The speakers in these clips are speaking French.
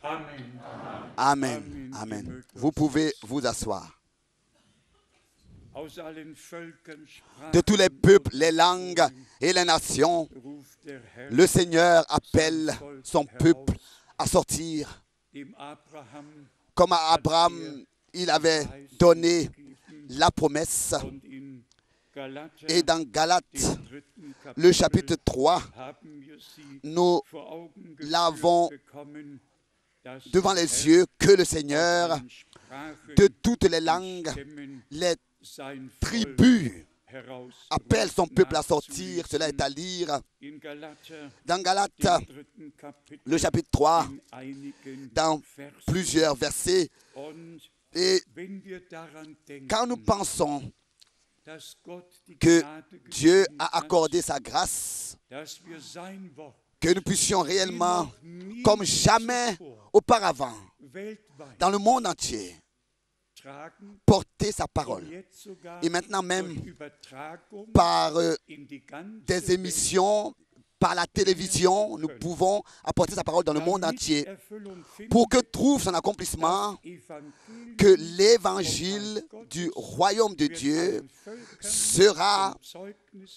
Amen. Amen. Vous pouvez vous asseoir. De tous les peuples, les langues et les nations, le Seigneur appelle son peuple à sortir. Comme à Abraham, il avait donné la promesse. Et dans Galates, le chapitre 3, nous l'avons devant les yeux que le Seigneur, de toutes les langues, les tribus, appelle son peuple à sortir. Cela est à lire dans Galates, le chapitre 3, dans plusieurs versets. Et quand nous pensons que Dieu a accordé sa grâce, que nous puissions réellement, comme jamais auparavant, dans le monde entier, porter sa parole. Et maintenant même, par des émissions, par la télévision, nous pouvons apporter sa parole dans le monde entier pour que trouve son accomplissement, que l'évangile du royaume de Dieu sera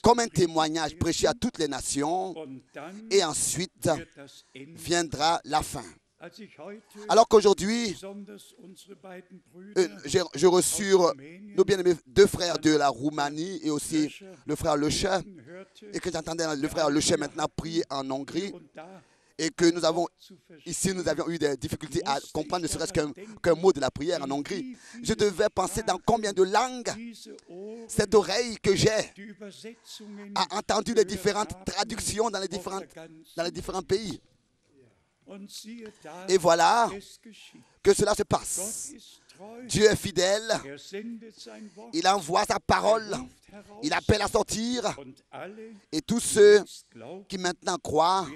comme un témoignage prêché à toutes les nations et ensuite viendra la fin. Alors qu'aujourd'hui, j'ai reçu nos bien-aimés deux frères de la Roumanie et aussi le frère Leche, et que j'entendais le frère Leche maintenant prier en Hongrie, et que nous avons eu des difficultés à comprendre ne serait-ce qu'un mot de la prière en Hongrie. Je devais penser dans combien de langues cette oreille que j'ai a entendu les différentes traductions dans les différents pays. Et voilà que cela se passe. Dieu est fidèle. Il envoie sa parole. Il appelle à sortir. Et tous ceux qui maintenant croient,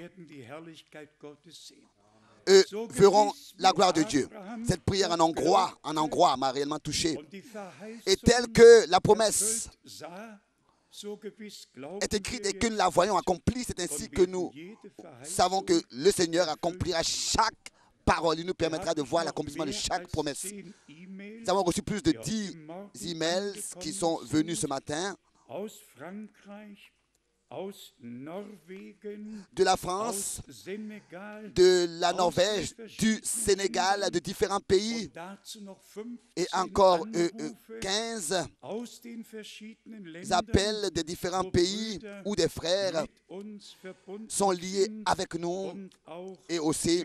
eux verront la gloire de Dieu. Cette prière en hongrois m'a réellement touché. Et telle que la promesse est écrite et que nous la voyons accomplie, c'est ainsi que nous savons que le Seigneur accomplira chaque parole. Il nous permettra de voir l'accomplissement de chaque promesse. Nous avons reçu plus de 10 emails qui sont venus ce matin de la France, de la Norvège, du Sénégal, de différents pays, et encore 15 appels des différents pays où des frères sont liés avec nous et aussi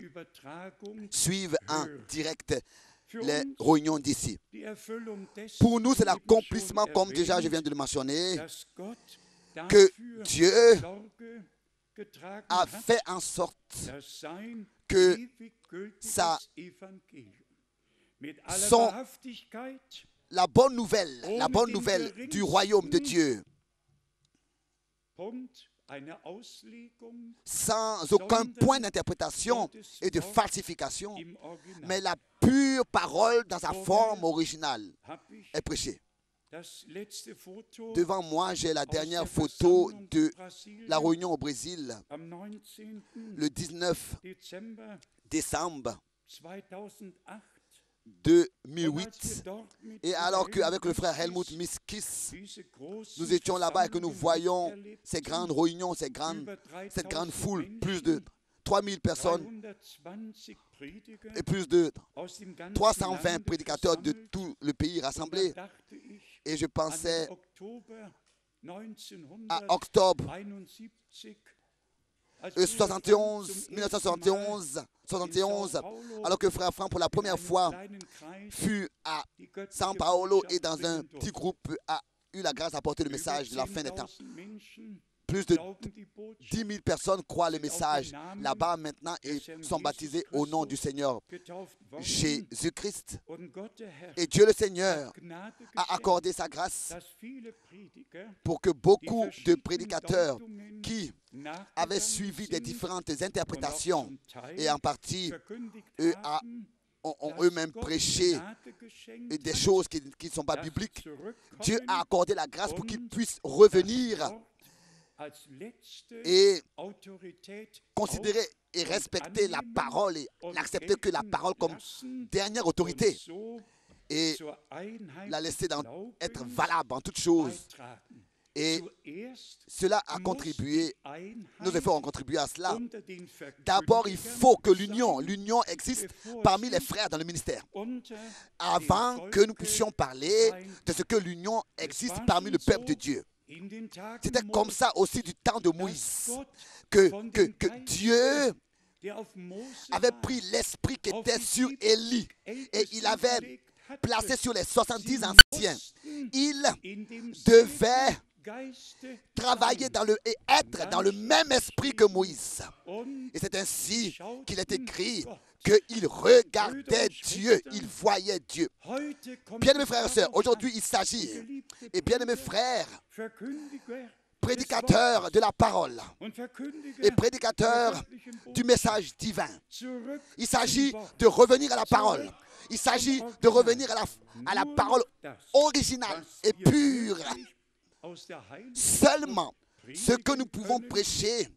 suivent en direct les réunions d'ici. Pour nous, c'est l'accomplissement, comme déjà je viens de le mentionner, que Dieu a fait en sorte que la bonne nouvelle du royaume de Dieu, sans aucun point d'interprétation et de falsification, mais la pure parole dans sa forme originale est prêchée. Devant moi, j'ai la dernière photo de la réunion au Brésil, le 19 décembre 2008. Et alors qu'avec le frère Helmut Miskis, nous étions là-bas et que nous voyions ces grandes réunions, cette grande foule, plus de 3000 personnes et plus de 320 prédicateurs de tout le pays rassemblés. Et je pensais à octobre 1971, alors que Frère Franck, pour la première fois, fut à São Paulo et dans un petit groupe a eu la grâce d'apporter le message de la fin des temps. Plus de 10 000 personnes croient le message là-bas maintenant et sont baptisées au nom du Seigneur Jésus-Christ. Et Dieu le Seigneur a accordé sa grâce pour que beaucoup de prédicateurs qui avaient suivi des différentes interprétations et en partie ont eux-mêmes prêché des choses qui ne sont pas bibliques, Dieu a accordé la grâce pour qu'ils puissent revenir et considérer et respecter la parole et n'accepter que la parole comme dernière autorité et la laisser être valable en toutes choses. Et cela a contribué, nos efforts ont contribué à cela. D'abord, il faut que l'union existe parmi les frères dans le ministère. Avant que nous puissions parler de ce que l'union existe parmi le peuple de Dieu. C'était comme ça aussi du temps de Moïse, que Dieu avait pris l'esprit qui était sur Élie et il avait placé sur les 70 anciens. Il devait travailler et être dans le même esprit que Moïse. Et c'est ainsi qu'il est écrit qu'il regardait Dieu, il voyait Dieu. Bien-aimés frères et sœurs, aujourd'hui il s'agit, et bien-aimés frères, prédicateurs de la parole et prédicateurs du message divin, il s'agit de revenir à la parole. Il s'agit de revenir à la parole originale et pure. Seulement ce que nous pouvons prêcher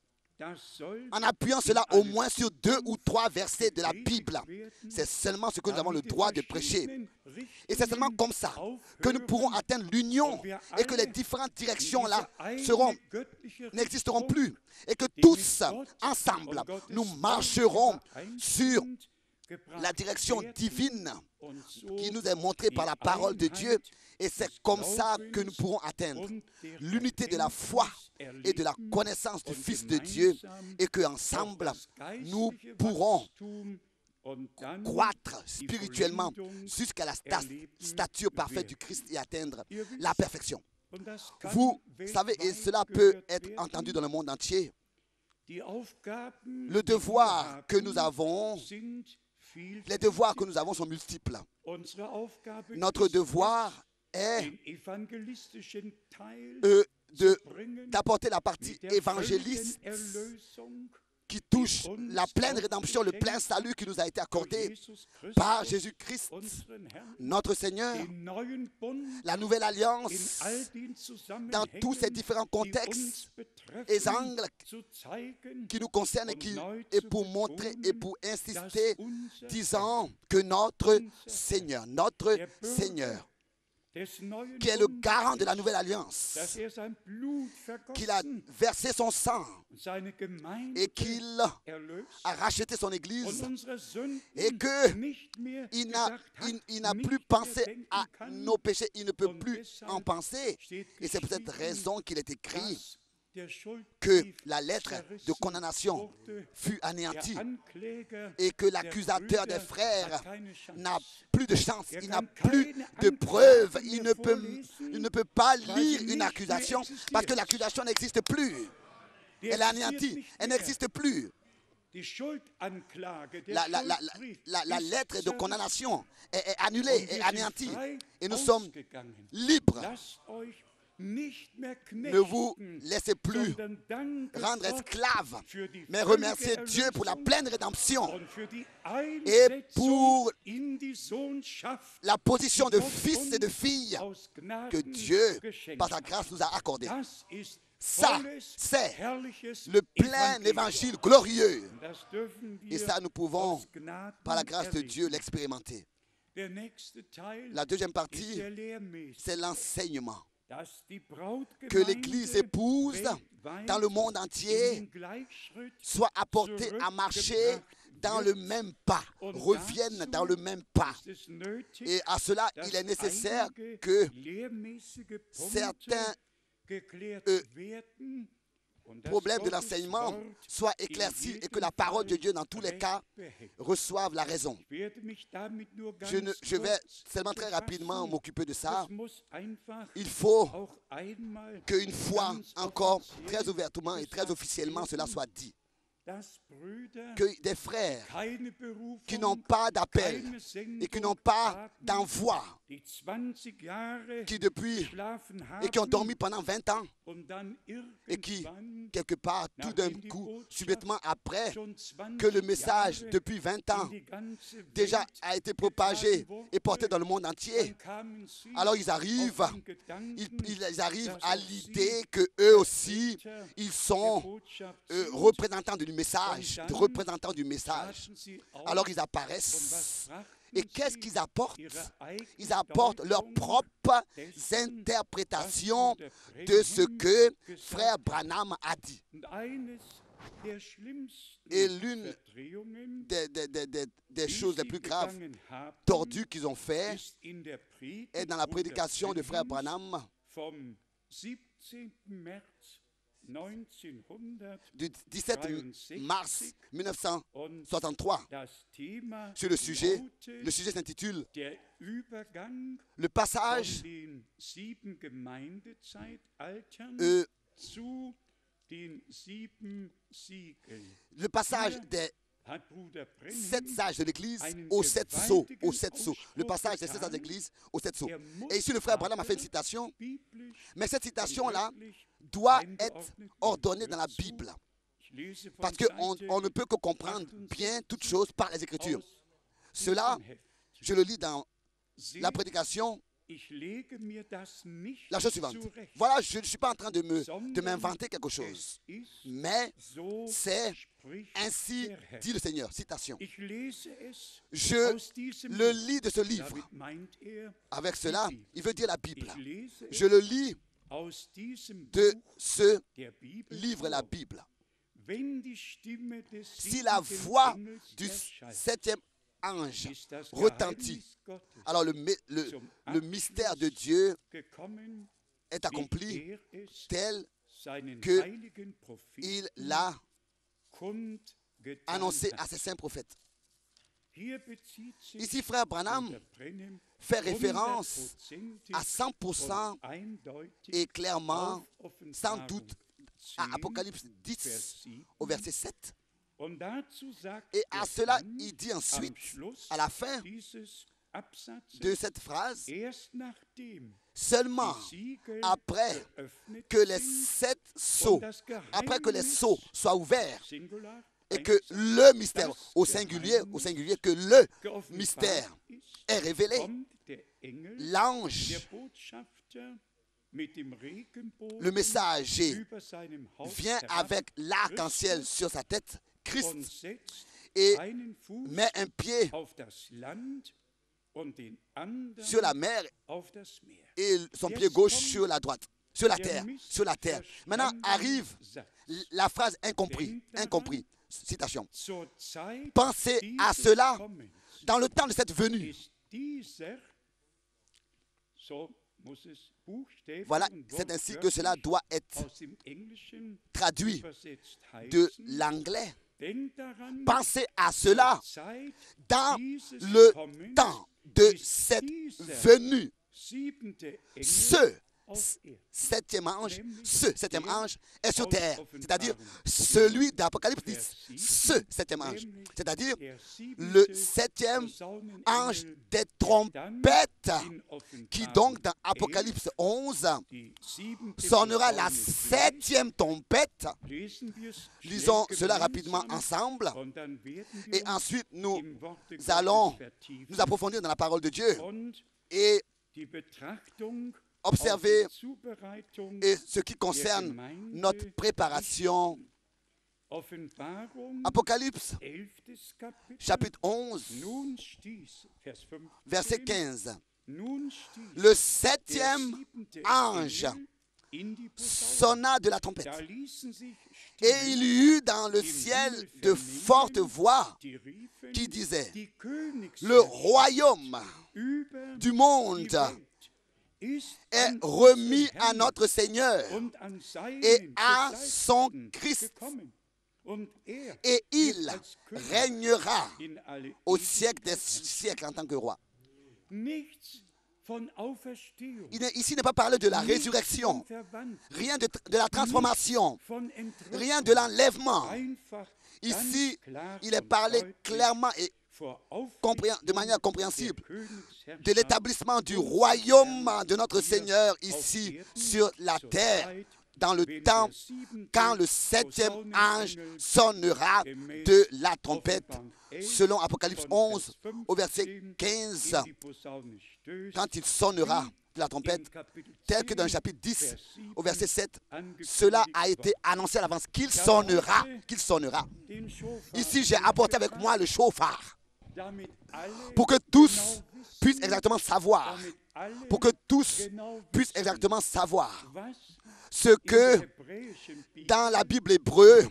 en appuyant cela au moins sur 2 ou 3 versets de la Bible, c'est seulement ce que nous avons le droit de prêcher. Et c'est seulement comme ça que nous pourrons atteindre l'union et que les différentes directions là n'existeront plus. Et que tous ensemble, nous marcherons sur la direction divine qui nous est montrée par la parole de Dieu. Et c'est comme ça que nous pourrons atteindre l'unité de la foi et de la connaissance du Fils de Dieu et qu'ensemble, nous pourrons croître spirituellement jusqu'à la stature parfaite du Christ et atteindre la perfection. Vous savez, et cela peut être entendu dans le monde entier, le devoir que nous avons, les devoirs que nous avons sont multiples. Notre devoir est d'apporter la partie évangéliste qui touche la pleine rédemption, le plein salut qui nous a été accordé par Jésus-Christ, notre Seigneur, la nouvelle alliance, dans tous ces différents contextes et angles qui nous concernent et pour montrer et pour insister, disant que notre Seigneur, qui est le garant de la nouvelle alliance, qu'il a versé son sang et qu'il a racheté son Église et qu'il n'a plus pensé à nos péchés, il ne peut plus en penser. Et c'est pour cette raison qu'il est écrit que la lettre de condamnation fut anéantie et que l'accusateur des frères n'a plus de chance, il n'a plus de preuves, il ne peut pas lire une accusation parce que l'accusation n'existe plus. Elle est anéantie, elle n'existe plus. La lettre de condamnation est annulée, est anéantie et nous sommes libres. Ne vous laissez plus rendre esclave, mais remerciez Dieu pour la pleine rédemption et pour la position de fils et de filles que Dieu, par sa grâce, nous a accordée. Ça, c'est le plein évangile glorieux. Et ça, nous pouvons, par la grâce de Dieu, l'expérimenter. La deuxième partie, c'est l'enseignement. Que l'Église épouse dans le monde entier soit apportée à marcher dans le même pas, revienne dans le même pas. Et à cela, il est nécessaire que certains problèmes de l'enseignement soient éclaircis et que la parole de Dieu, dans tous les cas, reçoive la raison. Je vais seulement très rapidement m'occuper de ça. Il faut qu'une fois encore, très ouvertement et très officiellement, cela soit dit. Que des frères qui n'ont pas d'appel et qui n'ont pas d'envoi, qui depuis et qui ont dormi pendant 20 ans et qui, quelque part, tout d'un coup, subitement après que le message depuis 20 ans déjà a été propagé et porté dans le monde entier, alors ils arrivent à l'idée que eux aussi, ils sont représentants du message, des représentants du message. Alors ils apparaissent. Et qu'est-ce qu'ils apportent? Ils apportent leurs propres interprétations de ce que frère Branham a dit. Et l'une des choses les plus graves, tordues qu'ils ont fait, est dans la prédication de frère Branham du 17 mars 1963 sur le sujet. Le sujet s'intitule le passage des 7 sages de l'Église aux 7 sceaux. Le passage des 7 sages de l'Église aux 7 sceaux. Et ici, le frère Branham a fait une citation, mais cette citation-là doit être ordonnée dans la Bible. Parce qu'on ne peut que comprendre bien toutes choses par les Écritures. Cela, je le lis dans la prédication. La chose suivante. Voilà, je ne suis pas en train de m'inventer quelque chose. Mais c'est ainsi dit le Seigneur. Citation. Je le lis de ce livre. Avec cela, il veut dire la Bible. Je le lis de ce livre, la Bible. Si la voix du 7e ange retentit, alors le mystère de Dieu est accompli tel qu'il l'a annoncé à ses saints prophètes. Ici, frère Branham fait référence à 100% et clairement, sans doute, à Apocalypse 10 au verset 7. Et à cela, il dit ensuite, à la fin de cette phrase, seulement après que les 7 sceaux, après que les sceaux soient ouverts, et que le mystère, au singulier, que le mystère est révélé, l'ange, le messager, vient avec l'arc-en-ciel sur sa tête, Christ, et met un pied sur la mer et son pied gauche sur la droite, sur la terre. Maintenant arrive la phrase incompris. Citation. Pensez à cela dans le temps de cette venue. Voilà, c'est ainsi que cela doit être traduit de l'anglais. Pensez à cela dans le temps de cette venue. Ce septième ange est sur terre, c'est-à-dire celui d'Apocalypse 10, ce septième ange, c'est-à-dire le 7e ange des trompettes, qui donc dans Apocalypse 11 sonnera la 7e trompette. Lisons cela rapidement ensemble et ensuite nous allons nous approfondir dans la parole de Dieu et observer et ce qui concerne notre préparation. Apocalypse, chapitre 11, verset 15. Le 7e ange sonna de la trompette. Et il y eut dans le ciel de fortes voix qui disaient, le royaume du monde est remis à notre Seigneur et à son Christ. Et il régnera au siècle des siècles en tant que roi. Ici, il n'est pas parlé de la résurrection, rien de la transformation, rien de l'enlèvement. Ici, il est parlé clairement et de manière compréhensible de l'établissement du royaume de notre Seigneur ici sur la terre, dans le temps quand le 7e ange sonnera de la trompette, selon Apocalypse 11 au verset 15, quand il sonnera de la trompette, tel que dans le chapitre 10, au verset 7, cela a été annoncé à l'avance qu'il sonnera, qu'il sonnera. Ici, j'ai apporté avec moi le chauffard pour que tous puissent exactement savoir, pour que tous puissent exactement savoir ce que dans la Bible hébreu,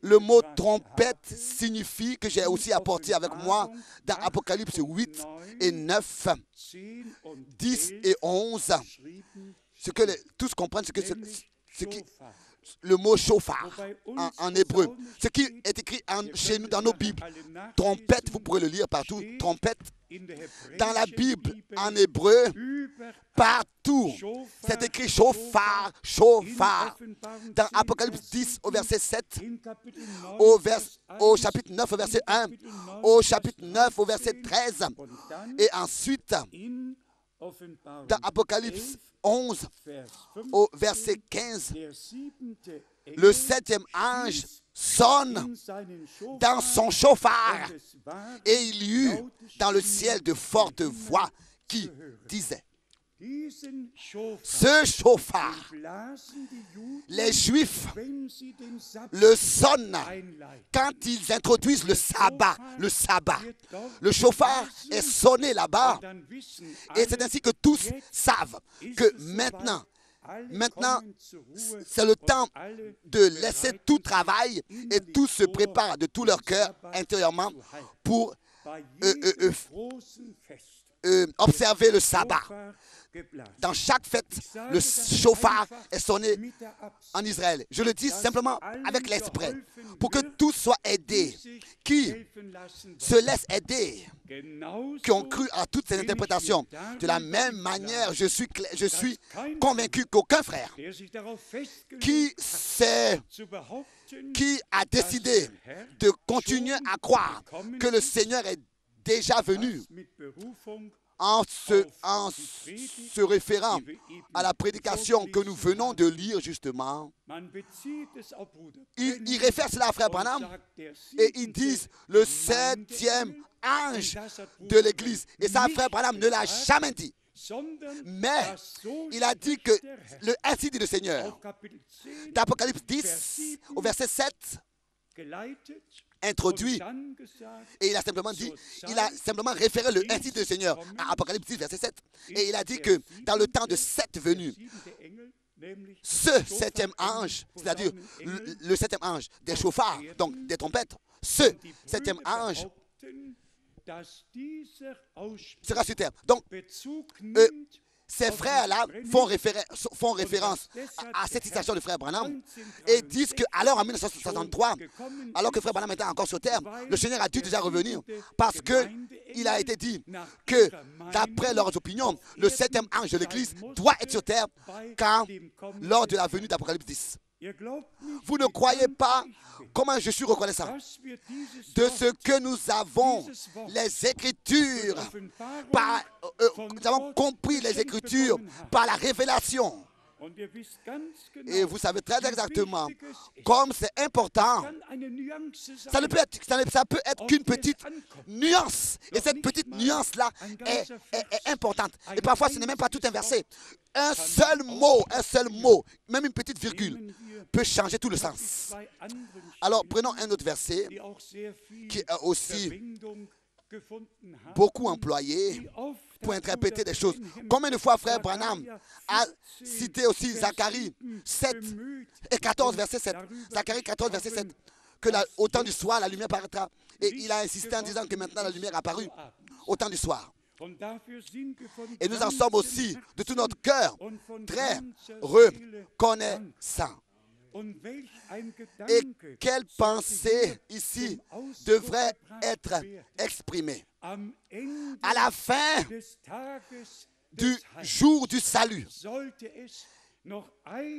le mot trompette signifie, que j'ai aussi apporté avec moi dans Apocalypse 8 et 9, 10 et 11, ce que tous comprennent, le mot chauffard en hébreu, ce qui est écrit chez nous dans nos Bibles. Trompette, vous pourrez le lire partout, trompette. Dans la Bible, en hébreu, partout, c'est écrit chauffard, chauffard. Dans Apocalypse 10, au verset 7, au chapitre 9, au verset 1, au chapitre 9, au verset 13, et ensuite, dans Apocalypse 11, au verset 15, le septième ange sonne dans son chauffard et il y eut dans le ciel de fortes voix qui disaient, ce chauffard, les Juifs le sonnent quand ils introduisent le sabbat. Le chauffard est sonné là-bas et c'est ainsi que tous savent que maintenant, c'est le temps de laisser tout travail et tous se préparent de tout leur cœur intérieurement pour observer le sabbat. Dans chaque fête, le chauffard est sonné en Israël. Je le dis simplement avec l'esprit, pour que tous soient aidés, qui se laissent aider, qui ont cru à toutes ces interprétations. De la même manière, je suis convaincu qu'aucun frère qui a décidé de continuer à croire que le Seigneur est déjà venu, en se référant à la prédication que nous venons de lire justement, il réfère cela à Frère Branham et ils disent le septième ange de l'Église. Et ça, Frère Branham ne l'a jamais dit. Mais il a dit que le ainsi dit le Seigneur. D'Apocalypse 10, au verset 7, introduit, et il a simplement référé le ainsi du Seigneur à Apocalypse 10, verset 7. Et il a dit que dans le temps de cette venue, ce septième ange, c'est-à-dire le septième ange des chauffards, donc des trompettes, ce septième ange sera sur terre. Donc, ces frères-là font référence à cette citation de Frère Branham et disent qu'alors en 1963, alors que Frère Branham était encore sur terre, le Seigneur a dû déjà revenir parce qu'il a été dit que d'après leurs opinions, le septième ange de l'Église doit être sur terre lors de la venue d'Apocalypse 10. Vous ne croyez pas comment je suis reconnaissant de ce que nous avons les Écritures, nous avons compris les Écritures par la révélation. Et vous savez très exactement comme c'est important. Ça peut être qu'une petite nuance. Et cette petite nuance-là est importante. Et parfois, ce n'est même pas tout un verset. Un seul mot, même une petite virgule, peut changer tout le sens. Alors, prenons un autre verset qui est aussi beaucoup employé pour interpréter des choses. Combien de fois Frère Branham a cité aussi Zacharie 7 et 14, verset 7. Zacharie 14, verset 7. Que au temps du soir, la lumière paraîtra. Et il a insisté en disant que maintenant la lumière est apparue au temps du soir. Et nous en sommes aussi de tout notre cœur très reconnaissants. Et quelle pensée ici devrait être exprimée à la fin du jour du salut?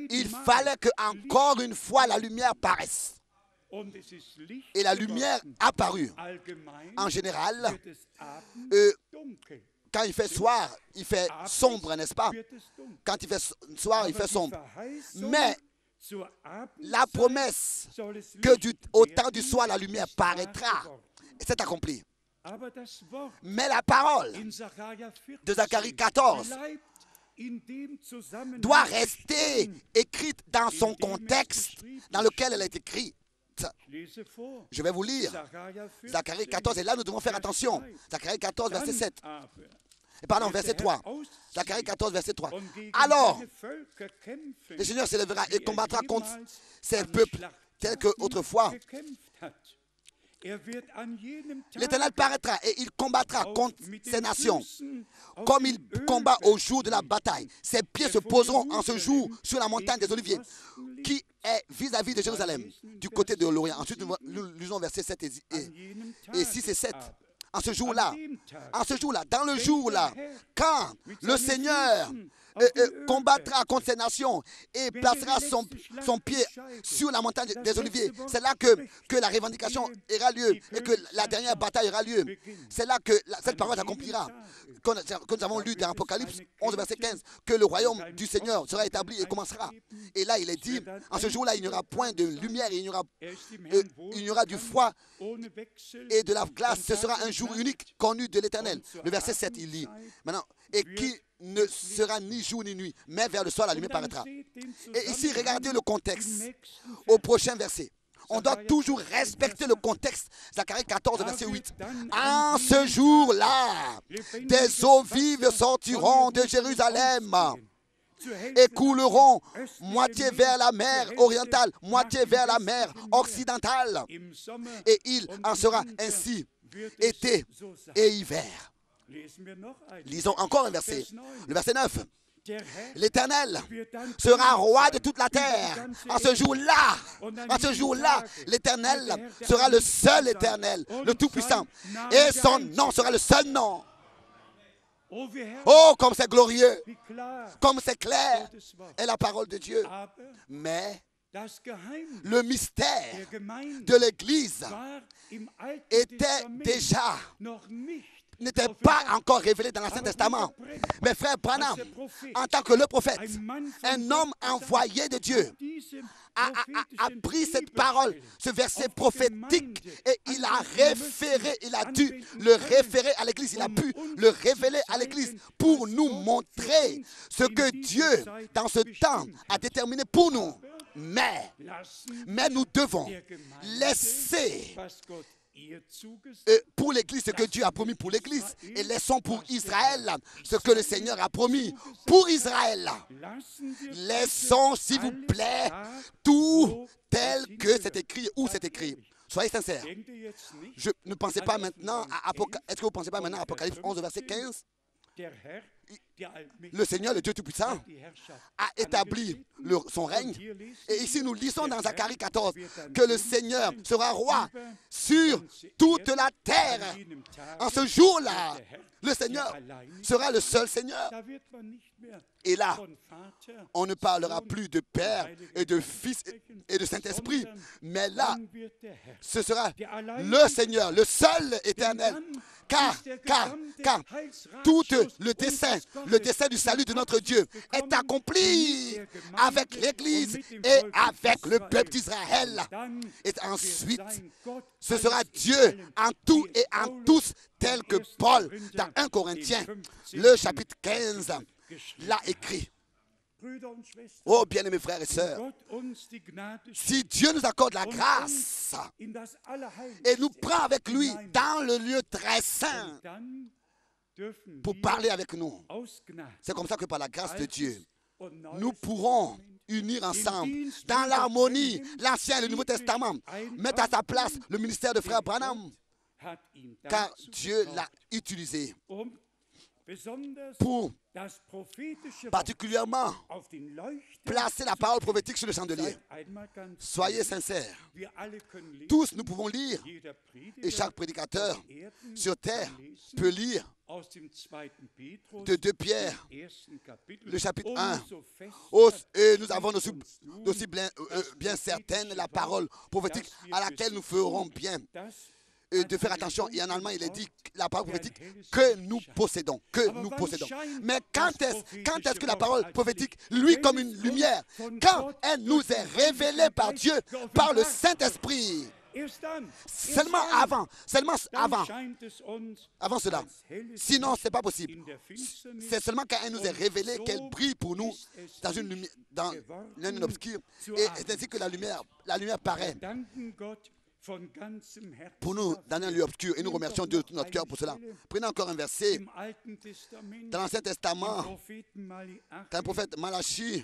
Il fallait que encore une fois la lumière paraisse. Et la lumière apparut. En général, quand il fait soir, il fait sombre, n'est-ce pas? Quand il fait soir, il fait sombre. Mais la promesse que au temps du soir, la lumière paraîtra, c'est accompli. Mais la parole de Zacharie 14 doit rester écrite dans son contexte dans lequel elle est écrite. Je vais vous lire Zacharie 14, et là nous devons faire attention. Zacharie 14, verset 7. Pardon, verset 3. Zacharie 14, verset 3. Alors, le Seigneur s'élèvera et combattra contre ces peuples tels qu'autrefois. L'Éternel paraîtra et il combattra contre ces nations comme il combat au jour de la bataille. Ses pieds se poseront en ce jour sur la montagne des Oliviers qui est vis-à-vis de Jérusalem du côté de l'Orient. Ensuite, nous lisons versets 7 et 6 et 7. En ce jour-là, dans le jour-là, quand le Seigneur combattra contre ces nations et placera son pied sur la montagne des Oliviers, c'est là que la revendication aura lieu et que la dernière bataille aura lieu. C'est là que cette parole s'accomplira. Que nous avons lu dans Apocalypse 11, verset 15, que le royaume du Seigneur sera établi et commencera. Et là, il est dit, en ce jour-là, il n'y aura point de lumière, il y aura du froid et de la glace. Ce sera un jour unique connu de l'Éternel. Le verset 7, il lit, maintenant, et qui ne sera ni jour ni nuit, mais vers le soir la lumière paraîtra. Et ici, regardez le contexte au prochain verset. On doit toujours respecter le contexte. Zacharie 14, verset 8. En ce jour-là, des eaux vives sortiront de Jérusalem et couleront moitié vers la mer orientale, moitié vers la mer occidentale. Et il en sera ainsi été et hiver. Lisons encore un verset, le verset 9. L'Éternel sera roi de toute la terre. En ce jour-là, l'Éternel sera le seul Éternel, le Tout-Puissant. Et son nom sera le seul nom. Oh, comme c'est glorieux, comme c'est clair est la parole de Dieu. Mais le mystère de l'Église n'était pas encore révélé dans l'Ancien Testament. Mais frère Branham, en tant que le prophète, un homme envoyé de Dieu, a pris cette parole, ce verset prophétique, et il a dû le référer à l'Église. Il a pu le révéler à l'Église pour nous montrer ce que Dieu, dans ce temps, a déterminé pour nous. Mais nous devons laisser pour l'Église ce que Dieu a promis pour l'Église, et laissons pour Israël ce que le Seigneur a promis pour Israël. Laissons, s'il vous plaît, tout tel que c'est écrit, où c'est écrit. Soyez sincères. Ne pensez pas maintenant à Est-ce que vous ne pensez pas maintenant à Apocalypse 11, verset 15? Le Seigneur, le Dieu Tout-Puissant, a établi son règne. Et ici, nous lisons dans Zacharie 14 que le Seigneur sera roi sur toute la terre. En ce jour-là, le Seigneur sera le seul Seigneur. Et là, on ne parlera plus de Père et de Fils et de Saint-Esprit, mais là, ce sera le Seigneur, le seul éternel. Car tout le dessein du salut de notre Dieu est accompli avec l'Église et avec le peuple d'Israël. Et ensuite, ce sera Dieu en tout et en tous, tel que Paul, dans 1 Corinthiens, le chapitre 15, l'a écrit. Oh, bien-aimés frères et sœurs, si Dieu nous accorde la grâce et nous prend avec lui dans le lieu très saint pour parler avec nous, c'est comme ça que par la grâce de Dieu, nous pourrons unir ensemble dans l'harmonie l'Ancien et le Nouveau Testament, mettre à sa place le ministère de frère Branham, car Dieu l'a utilisé pour particulièrement placer la parole prophétique sur le chandelier. Soyez sincères. Tous nous pouvons lire, et chaque prédicateur sur terre peut lire de 2 Pierre, le chapitre 1. Et nous avons aussi bien certaine la parole prophétique à laquelle nous ferons bien de faire attention. Et en allemand, il est dit la parole prophétique que nous possédons. Mais quand est-ce que la parole prophétique, lui comme une lumière, quand elle nous est révélée par Dieu, par le Saint-Esprit, Seulement avant cela. Sinon, ce n'est pas possible. C'est seulement quand elle nous est révélée qu'elle brille pour nous dans une obscure. Et c'est ainsi que la lumière paraît pour nous dans un lieu obscur. Et nous remercions Dieu de tout notre cœur pour cela. Prenez encore un verset dans l'Ancien Testament. Quand le prophète Malachi,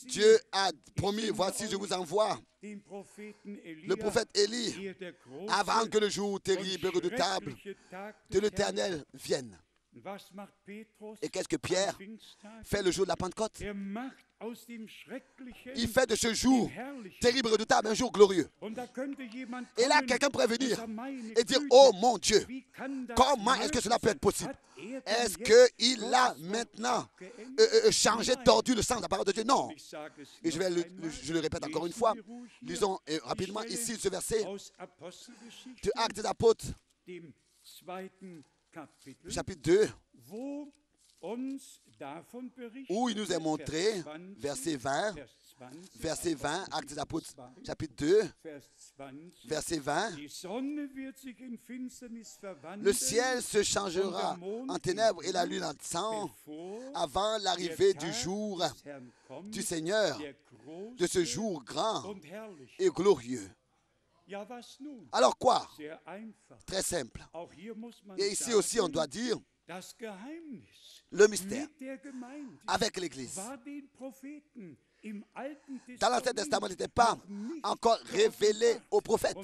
Dieu a promis, voici je vous envoie le prophète Élie avant que le jour terrible et redoutable de l'Éternel vienne. Et qu'est-ce que Pierre fait le jour de la Pentecôte? Il fait de ce jour terrible et redoutable un jour glorieux. Et là, quelqu'un pourrait venir et dire, oh mon Dieu, comment est-ce que cela peut être possible? Est-ce qu'il a maintenant changé, tordu le sens de la parole de Dieu? Non. Et je le répète encore une fois. Lisons rapidement ici ce verset de Actes des Apôtres, chapitre 2, où il nous est montré, verset 20, Actes des Apôtres, chapitre 2, verset 20, le ciel se changera en ténèbres et la lune en sang avant l'arrivée du jour du Seigneur, de ce jour grand et glorieux. Alors quoi? Très simple. Et ici aussi, on doit dire le mystère avec l'Église. Dans l'Ancien Testament, il n'était pas encore révélé aux prophètes.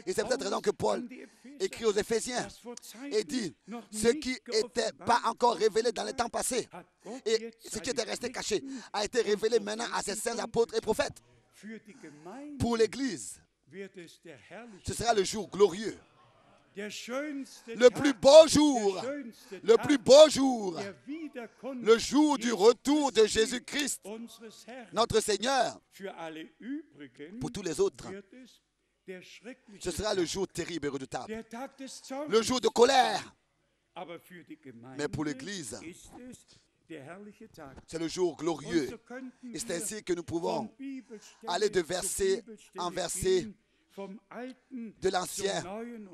Et c'est peut-être raison que Paul écrit aux Éphésiens et dit ce qui n'était pas encore révélé dans les temps passés et ce qui était resté caché a été révélé maintenant à ces saints apôtres et prophètes. Pour l'Église, ce sera le jour glorieux. Le plus beau jour, le jour du retour de Jésus-Christ, notre Seigneur. Pour tous les autres, ce sera le jour terrible et redoutable, le jour de colère. Mais pour l'Église, c'est le jour glorieux. Et c'est ainsi que nous pouvons aller de verset en verset, de l'ancien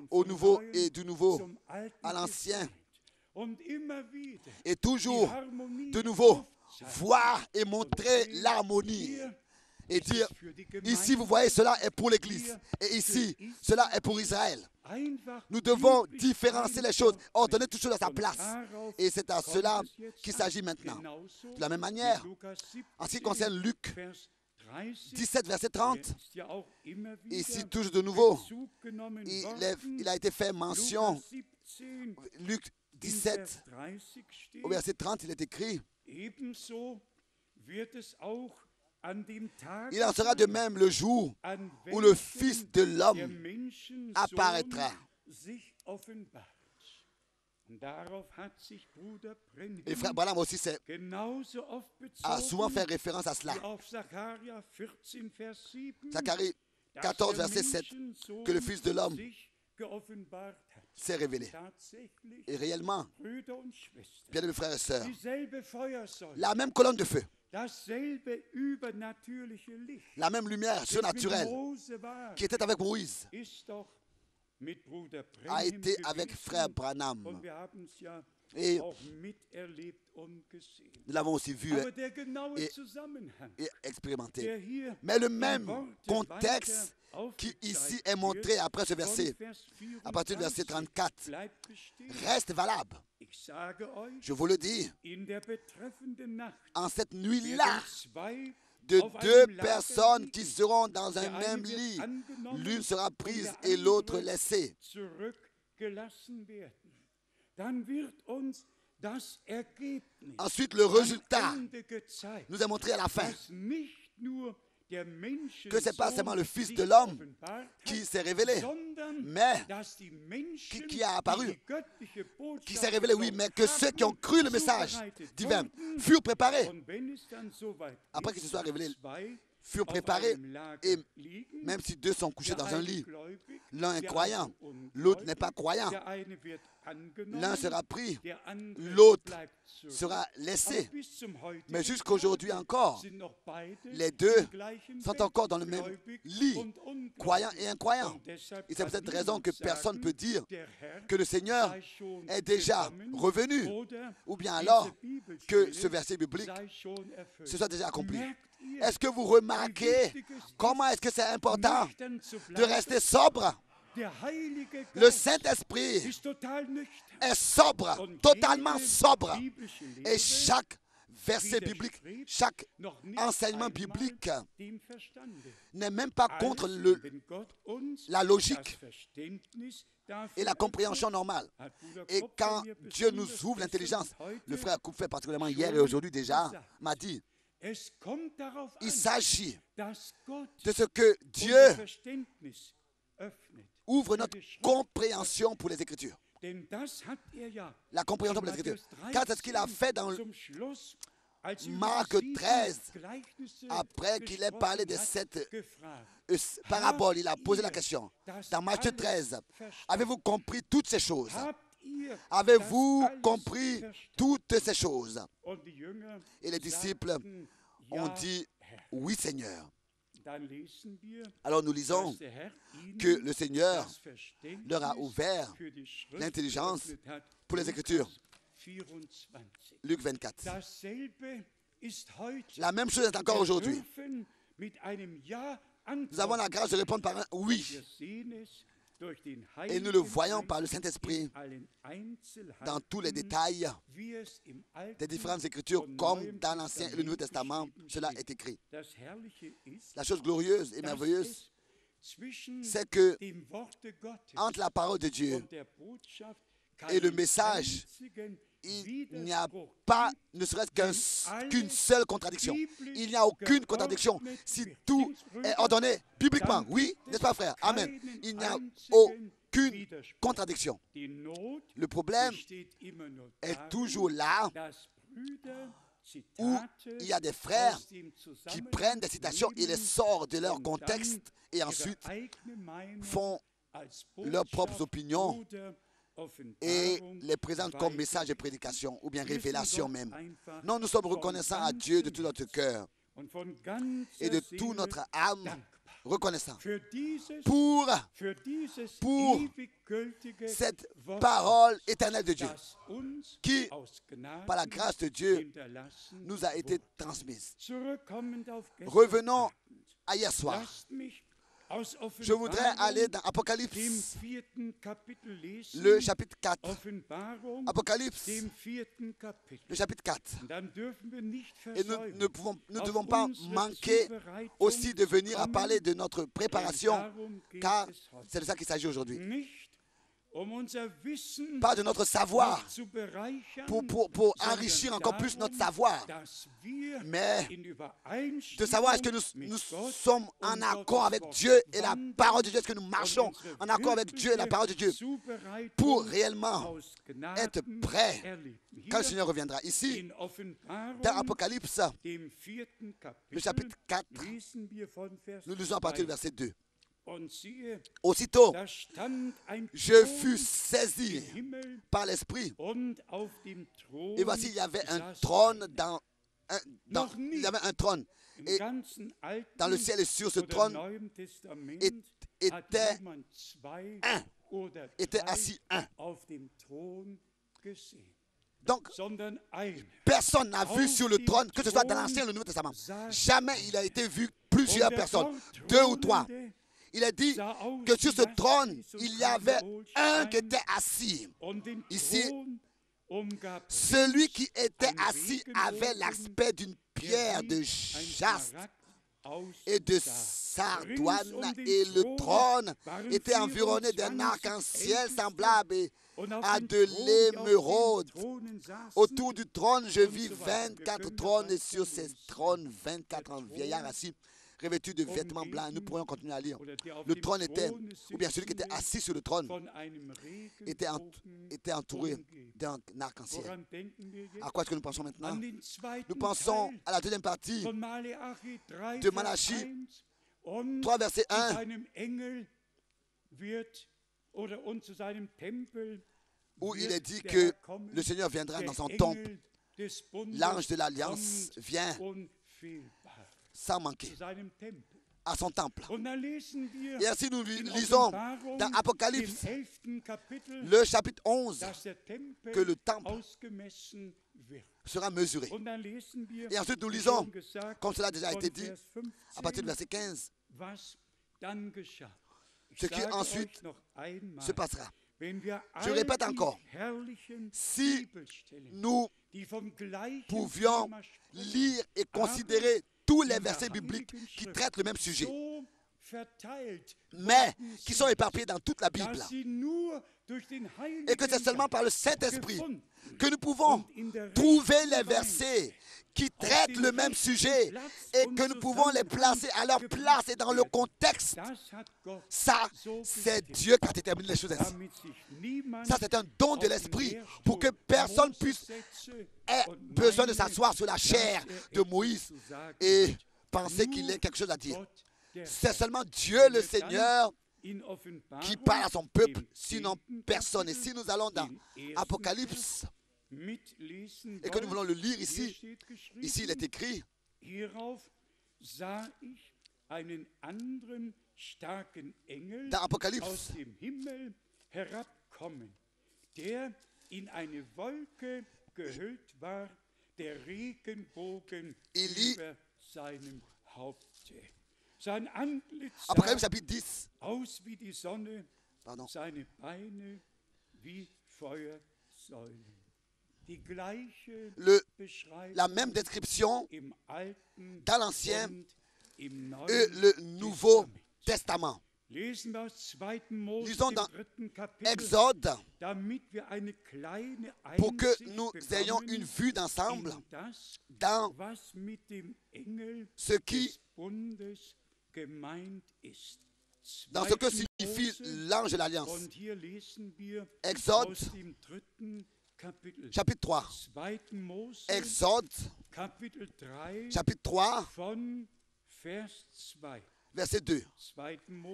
au nouveau et du nouveau à l'ancien. Et toujours de nouveau voir et montrer l'harmonie. Et dire, ici vous voyez, cela est pour l'Église. Et ici, cela est pour Israël. Nous devons différencier les choses, ordonner toutes choses à sa place. Et c'est à cela qu'il s'agit maintenant. De la même manière, en ce qui concerne Luc 17, verset 30, ici toujours de nouveau, il a été fait mention, Luc 17, au verset 30, il est écrit, il en sera de même le jour où le Fils de l'homme apparaîtra. Et frère Branham aussi a souvent fait référence à cela. Zacharie 14, verset 7, que le Fils de l'homme s'est révélé. Et réellement, bien aimés frères et sœurs, la même colonne de feu, la même lumière surnaturelle qui était avec Moïse a été avec frère Branham. Et nous l'avons aussi vu et expérimenté. Mais le même contexte qui ici est montré après ce verset, à partir du verset 34, reste valable. Je vous le dis, en cette nuit-là, de deux personnes qui seront dans un même lit, l'une sera prise et l'autre laissée. Ensuite, le résultat nous est montré à la fin, que ce n'est pas seulement le Fils de l'homme qui s'est révélé, mais qui a apparu, qui s'est révélé, oui, mais que ceux qui ont cru le message divin furent préparés. Après qu'il se soit révélé furent préparés, et même si deux sont couchés dans un lit, l'un est croyant, l'autre n'est pas croyant. L'un sera pris, l'autre sera laissé. Mais jusqu'aujourd'hui encore, les deux sont encore dans le même lit, croyants et incroyants. Et c'est pour cette raison que personne ne peut dire que le Seigneur est déjà revenu, ou bien alors que ce verset biblique se soit déjà accompli. Est-ce que vous remarquez comment est-ce que c'est important de rester sobre? Le Saint-Esprit est sobre, totalement sobre. Et chaque verset biblique, chaque enseignement biblique n'est même pas contre la logique et la compréhension normale. Et quand Dieu nous ouvre l'intelligence, le frère Koupfer particulièrement hier et aujourd'hui déjà m'a dit, il s'agit de ce que Dieu ouvre notre compréhension pour les Écritures. La compréhension pour les Écritures. Car c'est ce qu'il a fait dans Marc 13. Après qu'il ait parlé de cette parabole, il a posé la question. Dans Matthieu 13, avez-vous compris toutes ces choses? Avez-vous compris toutes ces choses? Et les disciples ont dit, oui Seigneur. Alors nous lisons que le Seigneur leur a ouvert l'intelligence pour les Écritures. Luc 24. La même chose est encore aujourd'hui. Nous avons la grâce de répondre par un oui. Et nous le voyons par le Saint-Esprit dans tous les détails des différentes Écritures, comme dans l'Ancien et le Nouveau Testament, cela est écrit. La chose glorieuse et merveilleuse, c'est que entre la parole de Dieu et le message, il n'y a pas, ne serait-ce qu'une seule contradiction. Il n'y a aucune contradiction. Si tout est ordonné bibliquement, oui, n'est-ce pas frère? Amen. Il n'y a aucune contradiction. Le problème est toujours là où il y a des frères qui prennent des citations et les sortent de leur contexte et ensuite font leurs propres opinions et les présentent comme message de prédication ou bien révélation même. Non, nous sommes reconnaissants à Dieu de tout notre cœur et de toute notre âme, reconnaissants pour cette parole éternelle de Dieu qui, par la grâce de Dieu, nous a été transmise. Revenons à hier soir. Je voudrais aller dans Apocalypse, le chapitre 4. Apocalypse, le chapitre 4. Et nous ne devons pas manquer aussi de venir à parler de notre préparation, car c'est de ça qu'il s'agit aujourd'hui. Pas de notre savoir, pour enrichir encore plus notre savoir, mais de savoir est-ce que nous sommes en accord avec Dieu et la parole de Dieu, est-ce que nous marchons en accord avec Dieu et la parole de Dieu pour réellement être prêts quand le Seigneur reviendra. Ici, dans Apocalypse, le chapitre 4, nous lisons à partir du verset 2. Aussitôt, je fus saisi par l'Esprit, et voici, il y avait un trône il y avait un trône, et dans le ciel et sur ce trône était assis un. Donc, personne n'a vu sur le trône, que ce soit dans l'Ancien ou le Nouveau Testament. Jamais il a été vu plusieurs personnes, 2 ou 3. Il a dit que sur ce trône, il y avait un qui était assis. Ici, celui qui était assis avait l'aspect d'une pierre de jaspe et de sardoine, et le trône était environné d'un arc-en-ciel semblable à de l'émeraude. Autour du trône, je vis 24 trônes, et sur ces trônes, 24 vieillards assis, revêtus de vêtements blancs. Nous pourrions continuer à lire. Le trône était, ou bien celui qui était assis sur le trône, était entouré d'un arc-en-ciel. À quoi est-ce que nous pensons maintenant? Nous pensons à la deuxième partie de Malachie 3, verset 1, où il est dit que le Seigneur viendra dans son temple. L'ange de l'Alliance vient sans manquer à son temple. Et ainsi nous lisons dans Apocalypse, le chapitre 11, que le temple sera mesuré. Et ensuite nous lisons, comme cela a déjà été dit, à partir du verset 15, ce qui ensuite se passera. Je répète encore, si nous pouvions lire et considérer tous les versets bibliques qui traitent le même sujet, mais qui sont éparpillés dans toute la Bible, et que c'est seulement par le Saint-Esprit que nous pouvons trouver les versets qui traitent le même sujet et que nous pouvons les placer à leur place et dans le contexte. Ça, c'est Dieu qui a déterminé les choses ainsi. Ça, c'est un don de l'Esprit pour que personne puisse ait besoin de s'asseoir sur la chair de Moïse et penser qu'il ait quelque chose à dire. C'est seulement Dieu le Seigneur qui parle à son peuple, sinon personne. Et si nous allons dans Apocalypse et que nous voulons le lire ici, ici il est écrit: dans Apocalypse, il lit Apocalypse chapitre 10. Pardon. La même description dans l'Ancien et le Nouveau Testament. Lisons dans Exode pour que nous ayons une vue d'ensemble dans ce que signifie l'ange de l'Alliance. Exode chapitre 3. Exode chapitre 3, verset 2.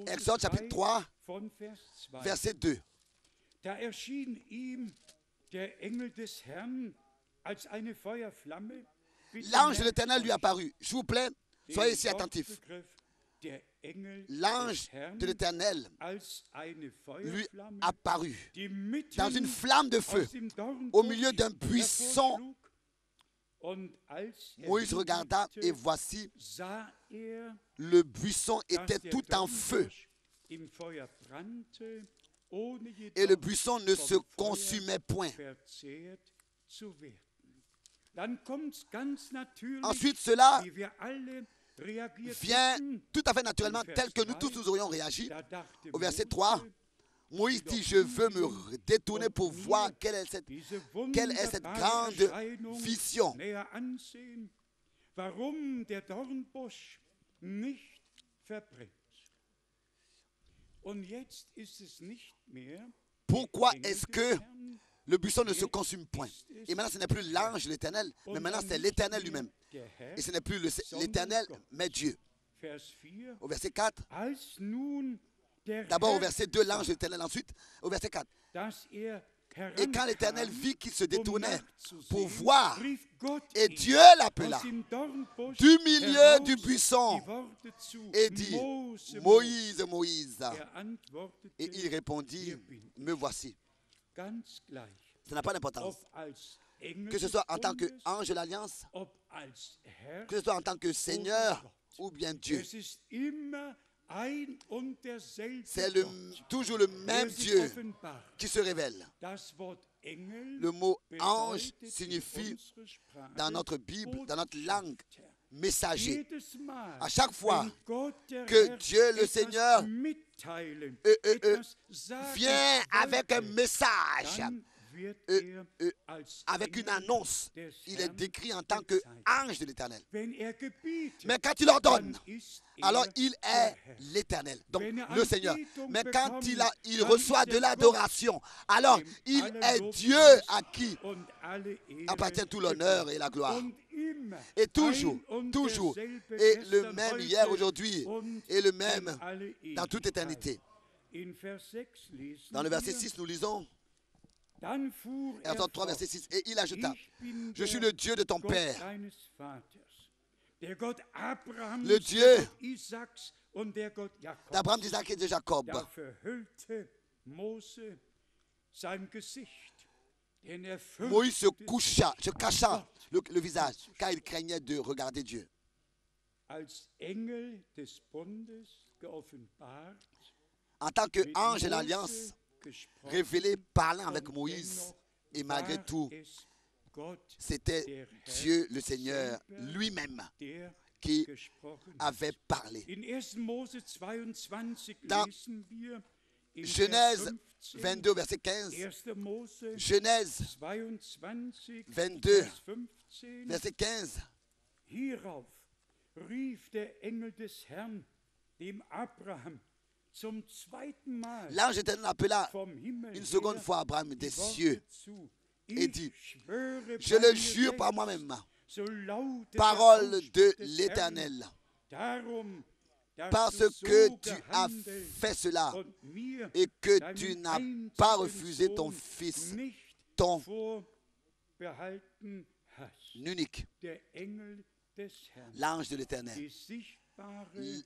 Exode chapitre 3, verset 2. L'ange de l'Éternel lui apparut. Je vous plaît, soyez ici attentifs. L'ange de l'Éternel lui apparut dans une flamme de feu au milieu d'un buisson. Moïse regarda et voici, le buisson était tout en feu et le buisson ne se consumait point. Ensuite, cela vient tout à fait naturellement, tel que nous tous nous aurions réagi. Au verset 3, Moïse dit: je veux me détourner pour voir quelle est cette grande vision. Pourquoi est-ce que le buisson ne se consume point? Et maintenant, ce n'est plus l'ange de l'Éternel, mais maintenant, c'est l'Éternel lui-même. Et ce n'est plus l'Éternel, mais Dieu. Au verset 4, d'abord au verset 2, l'ange de l'Éternel, ensuite au verset 4. Et quand l'Éternel vit qu'il se détournait pour voir, et Dieu l'appela du milieu du buisson et dit: Moïse, Moïse. Et il répondit: me voici. Ça n'a pas d'importance. Que ce soit en tant qu'ange de l'Alliance, que ce soit en tant que Seigneur ou bien Dieu. C'est toujours le même Dieu qui se révèle. Le mot ange signifie dans notre Bible, dans notre langue, messager. À chaque fois que Dieu le Seigneur vient avec un message, avec une annonce. Il est décrit en tant qu'ange de l'Éternel. Mais quand il ordonne, alors il est l'Éternel, donc le Seigneur. Mais quand il reçoit de l'adoration, alors il est Dieu à qui appartient tout l'honneur et la gloire. Et toujours, et le même hier, aujourd'hui, et le même dans toute éternité. Dans le verset 6, nous lisons, Exode 3, verset 6, et il ajouta, je suis le Dieu de ton père, le Dieu d'Abraham, d'Isaac et de Jacob. Moïse se cacha le visage, car il craignait de regarder Dieu. En tant qu'ange de l'Alliance, révélé, parlant avec Moïse, et malgré tout, c'était Dieu le Seigneur lui-même qui avait parlé. Dans Genèse 22, verset 15, Genèse 22, verset 15, Hierauf rief der Engel des Herrn dem Abraham zum zweiten Mal l'ange éternel appela vom Himmel une seconde fois Abraham des her cieux zu. et Ich dit, schwöre je bei le mir jure par selbst, moi-même, so lautet der parole de Ausspruch des l'Éternel, Herrn, darum, dass parce du que so tu as gehandelt fait cela und mir et que deinen tu n'as einzigen pas refusé ton Sohn fils, nicht ton vorbehalten hast. unique, Der Engel des Herrn, l'ange de l'Éternel. die sichtbare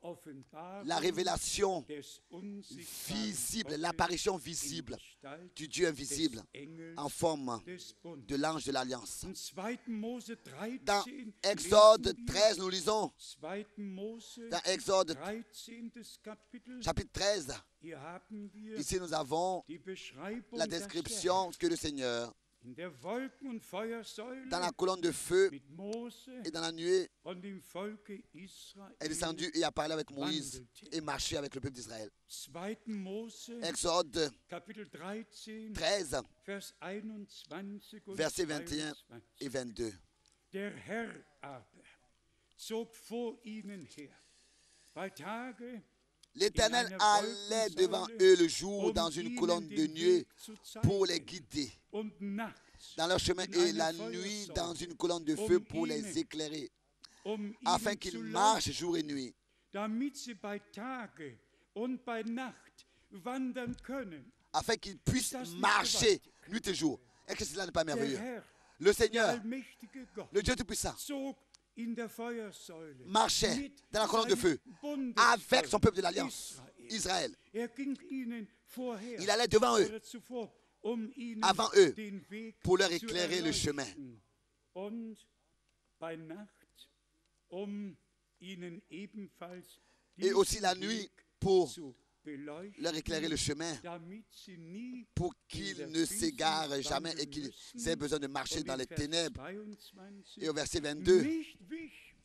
Offenbarung La révélation des unsichtbaren visible, Gottes l'apparition in visible Gestalt du Dieu invisible des Engels en forme des Bundes. de l'ange de l'Alliance. In 2. Mose 13 Dans lesen Exode wir, 13, nous lisons, 2. Mose dans Exode 13. Kapitel, chapitre 13, hier haben wir ici nous avons die Beschreibung, la dass der description que le Seigneur, in der Wolken- und Feuersäule dans la colonne de feu mit Mose et dans la nuée, und dem Volke Israel est descendu et a parlé avec Moïse et marché avec le peuple d'Israël. 2. Mose Exode Kapitel 13, 13, Vers 21 und versets 21 22. et 22. Der Herr aber zog vor ihnen her, bei Tage L'Éternel allait devant eux le jour dans une colonne de nuée pour les guider und nachts dans leur chemin et la nuit dans une colonne de feu pour les éclairer, afin ihnen qu'ils zu marchent jour et nuit, damit sie bei Tage und bei Nacht wandern können. afin qu'ils puissent marcher nuit et jour. Est-ce que cela n'est pas Der merveilleux? Herr, Le der Seigneur, allmächtige Gott, le Dieu Tout-Puissant, zog in der Feuersäule marchait mit dans la colonne de feu seinem avec son peuple de Bundesvolk l'Alliance, Israël. Er ging ihnen vorher, Il allait devant eux, oder zuvor, ihnen avant eux, den Weg pour leur zu éclairer le chemin. erleuchten. Und bei Nacht, ihnen ebenfalls Et aussi la diesen nuit Weg pour zu beleuchten, leur éclairer le chemin, damit sie nie pour qu'ils ne s'égarent jamais et qu'ils aient besoin de marcher und dans in les Vers ténèbres. 22, Et au verset 22, nicht wich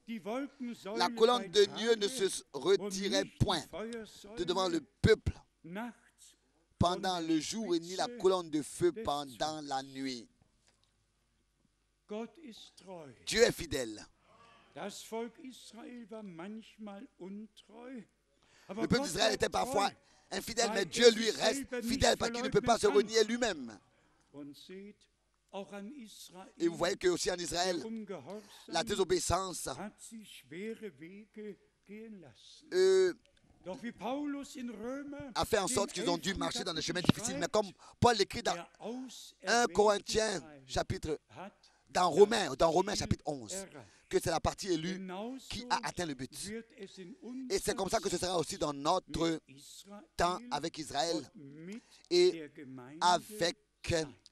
die Wolkensäule la colonne bei de Dieu ne Tage se und retirait nicht die point Feuersäule de devant le peuple nachts pendant le jour et ni la colonne de feu pendant la nuit. Gott ist treu. Dieu est fidèle. Das Volk Israel war manchmal untreu. Aber Le peuple Gott d'Israël était bleibt parfois treu. infidèle, mais Dieu lui reste fidèle parce qu'il ne peut pas se renier lui-même. Und seht, auch an Israel, Et vous voyez que aussi en Israël, der Ungehorsam la désobéissance hat sie schwere Wege gehen lassen. Doch wie Paulus in Römer a fait en sorte qu'ils ont dû marcher dans des chemins difficiles. Mais comme Paul l'écrit dans der 1 auserwählte Corinthiens, Teil chapitre, hat dans Romains chapitre 11, erreicht. que c'est la partie élue Genauso qui a atteint le but. wird es in Et c'est comme ça que ce sera aussi dans notre Israel temps avec Israël und mit et der Gemeinde avec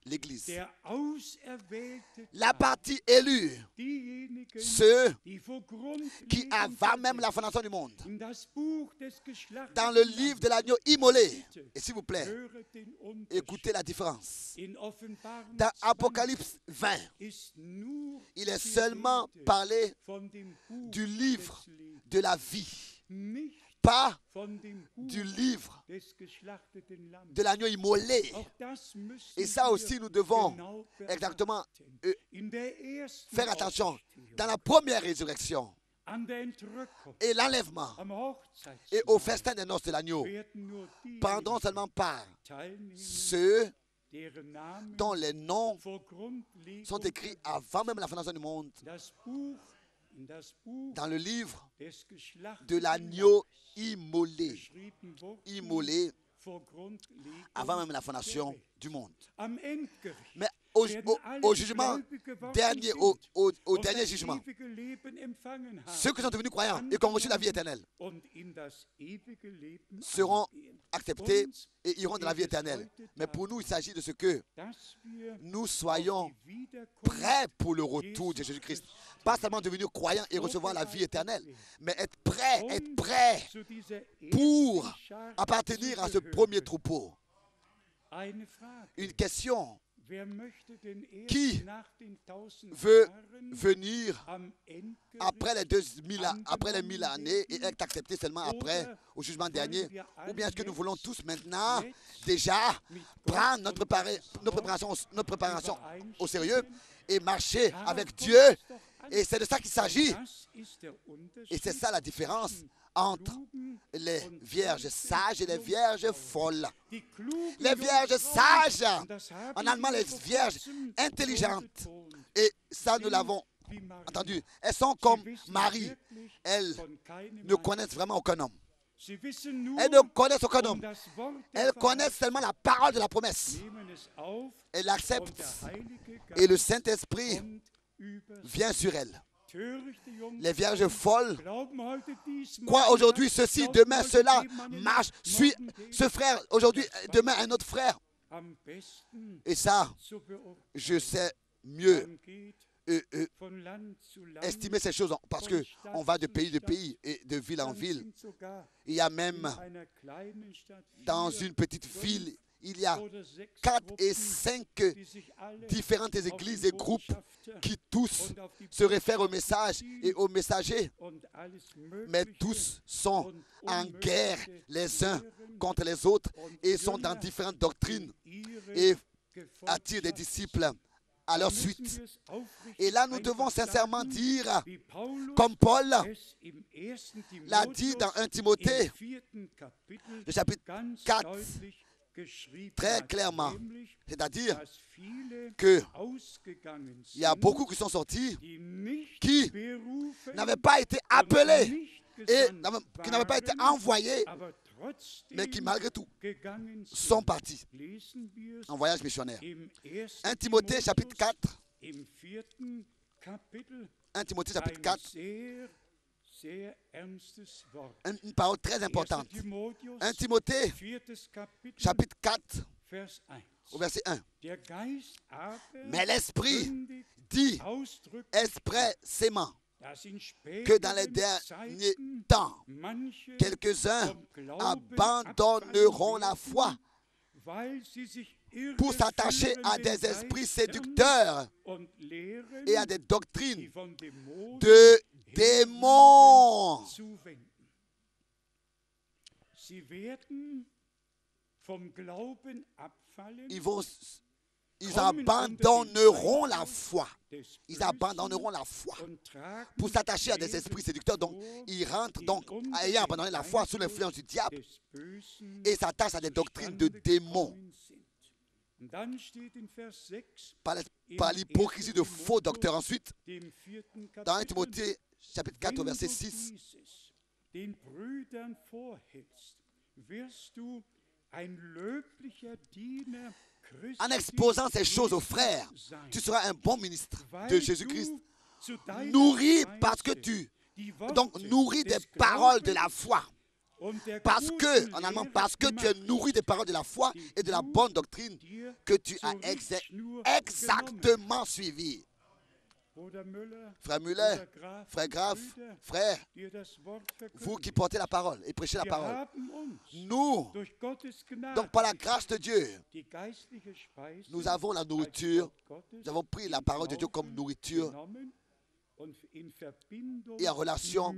l'Église. der auserwählte La partie élue, diejenigen, ceux die vor Grund qui, avant même la fondation du monde, in das Buch des geschlachteten dans le livre de l'agneau immolé, et s'il vous plaît, höret den Unterschied. écoutez la différence. In Offenbarung Dans 20 Apocalypse 20, ist nur il est die seulement Rede parlé von dem Buch du livre des Lebens, de la vie, nicht pas du livre de l'agneau immolé. Et ça aussi, nous devons exactement faire attention. Dans la première résurrection et l'enlèvement et au festin des noces de l'agneau, prendront seulement part ceux dont les noms sont écrits avant même la fondation du monde dans le livre de l'agneau immolé avant même la fondation du monde. Mais au jugement dernier, au dernier jugement, ceux qui sont devenus croyants et qui ont reçu la vie éternelle seront acceptés et iront dans la vie éternelle. Mais pour nous, il s'agit de ce que nous soyons prêts pour le retour de Jésus-Christ. Pas seulement devenir croyants et recevoir la vie éternelle, mais être prêt pour appartenir à ce premier troupeau. Une question. Qui veut venir après les 1000 années et être accepté seulement après, au jugement dernier? Ou bien est-ce que nous voulons tous maintenant déjà prendre notre préparation au sérieux et marcher avec Dieu? Et c'est de ça qu'il s'agit. Et c'est ça la différence entre les vierges sages et les vierges folles. Les vierges sages, en allemand les vierges intelligentes, et ça nous l'avons entendu, elles sont comme Marie, elles ne connaissent vraiment aucun homme. Elles ne connaissent aucun homme. Elles connaissent seulement la parole de la promesse. Elles l'acceptent et le Saint-Esprit vient sur elles. Les vierges folles croient aujourd'hui ceci, demain cela, marche, suit ce frère, aujourd'hui, demain un autre frère. Et ça, je sais mieux estimer ces choses parce qu'on va de pays en pays et de ville en ville. Il y a même dans une petite ville, il y a 4 et 5 différentes églises et groupes qui tous se réfèrent au message et aux messagers, mais tous sont en guerre les uns contre les autres et sont dans différentes doctrines et attirent des disciples à leur suite. Et là, nous devons sincèrement dire, comme Paul l'a dit dans 1 Timothée, le chapitre 4, très clairement, c'est-à-dire qu'il y a beaucoup qui sont sortis qui n'avaient pas été appelés et qui n'avaient pas été envoyés, mais qui malgré tout sont partis en voyage missionnaire. 1 Timothée chapitre 4, 1 Timothée chapitre 4, une parole très importante. 1 Timothée chapitre 4 au verset 1. Mais l'Esprit dit expressément que dans les derniers temps, quelques-uns abandonneront la foi pour s'attacher à des esprits séducteurs et à des doctrines de démons. Ils abandonneront la foi. Ils abandonneront la foi pour s'attacher à des esprits séducteurs. Donc, ils rentrent donc, ayant abandonné la foi sous l'influence du diable, et s'attachent à des doctrines de démons. Par l'hypocrisie de faux docteurs. Ensuite, dans 1 Timothée chapitre 4 au verset 6, en exposant ces choses aux frères, tu seras un bon ministre de Jésus-Christ, nourri parce que nourri des paroles de la foi. Parce que, en allemand, parce que tu es nourri des paroles de la foi et de la bonne doctrine que tu as exactement suivi. Frère Müller, frère Graf, frère, vous qui portez la parole et prêchez la parole, nous, donc par la grâce de Dieu, nous avons la nourriture, nous avons pris la parole de Dieu comme nourriture et en relation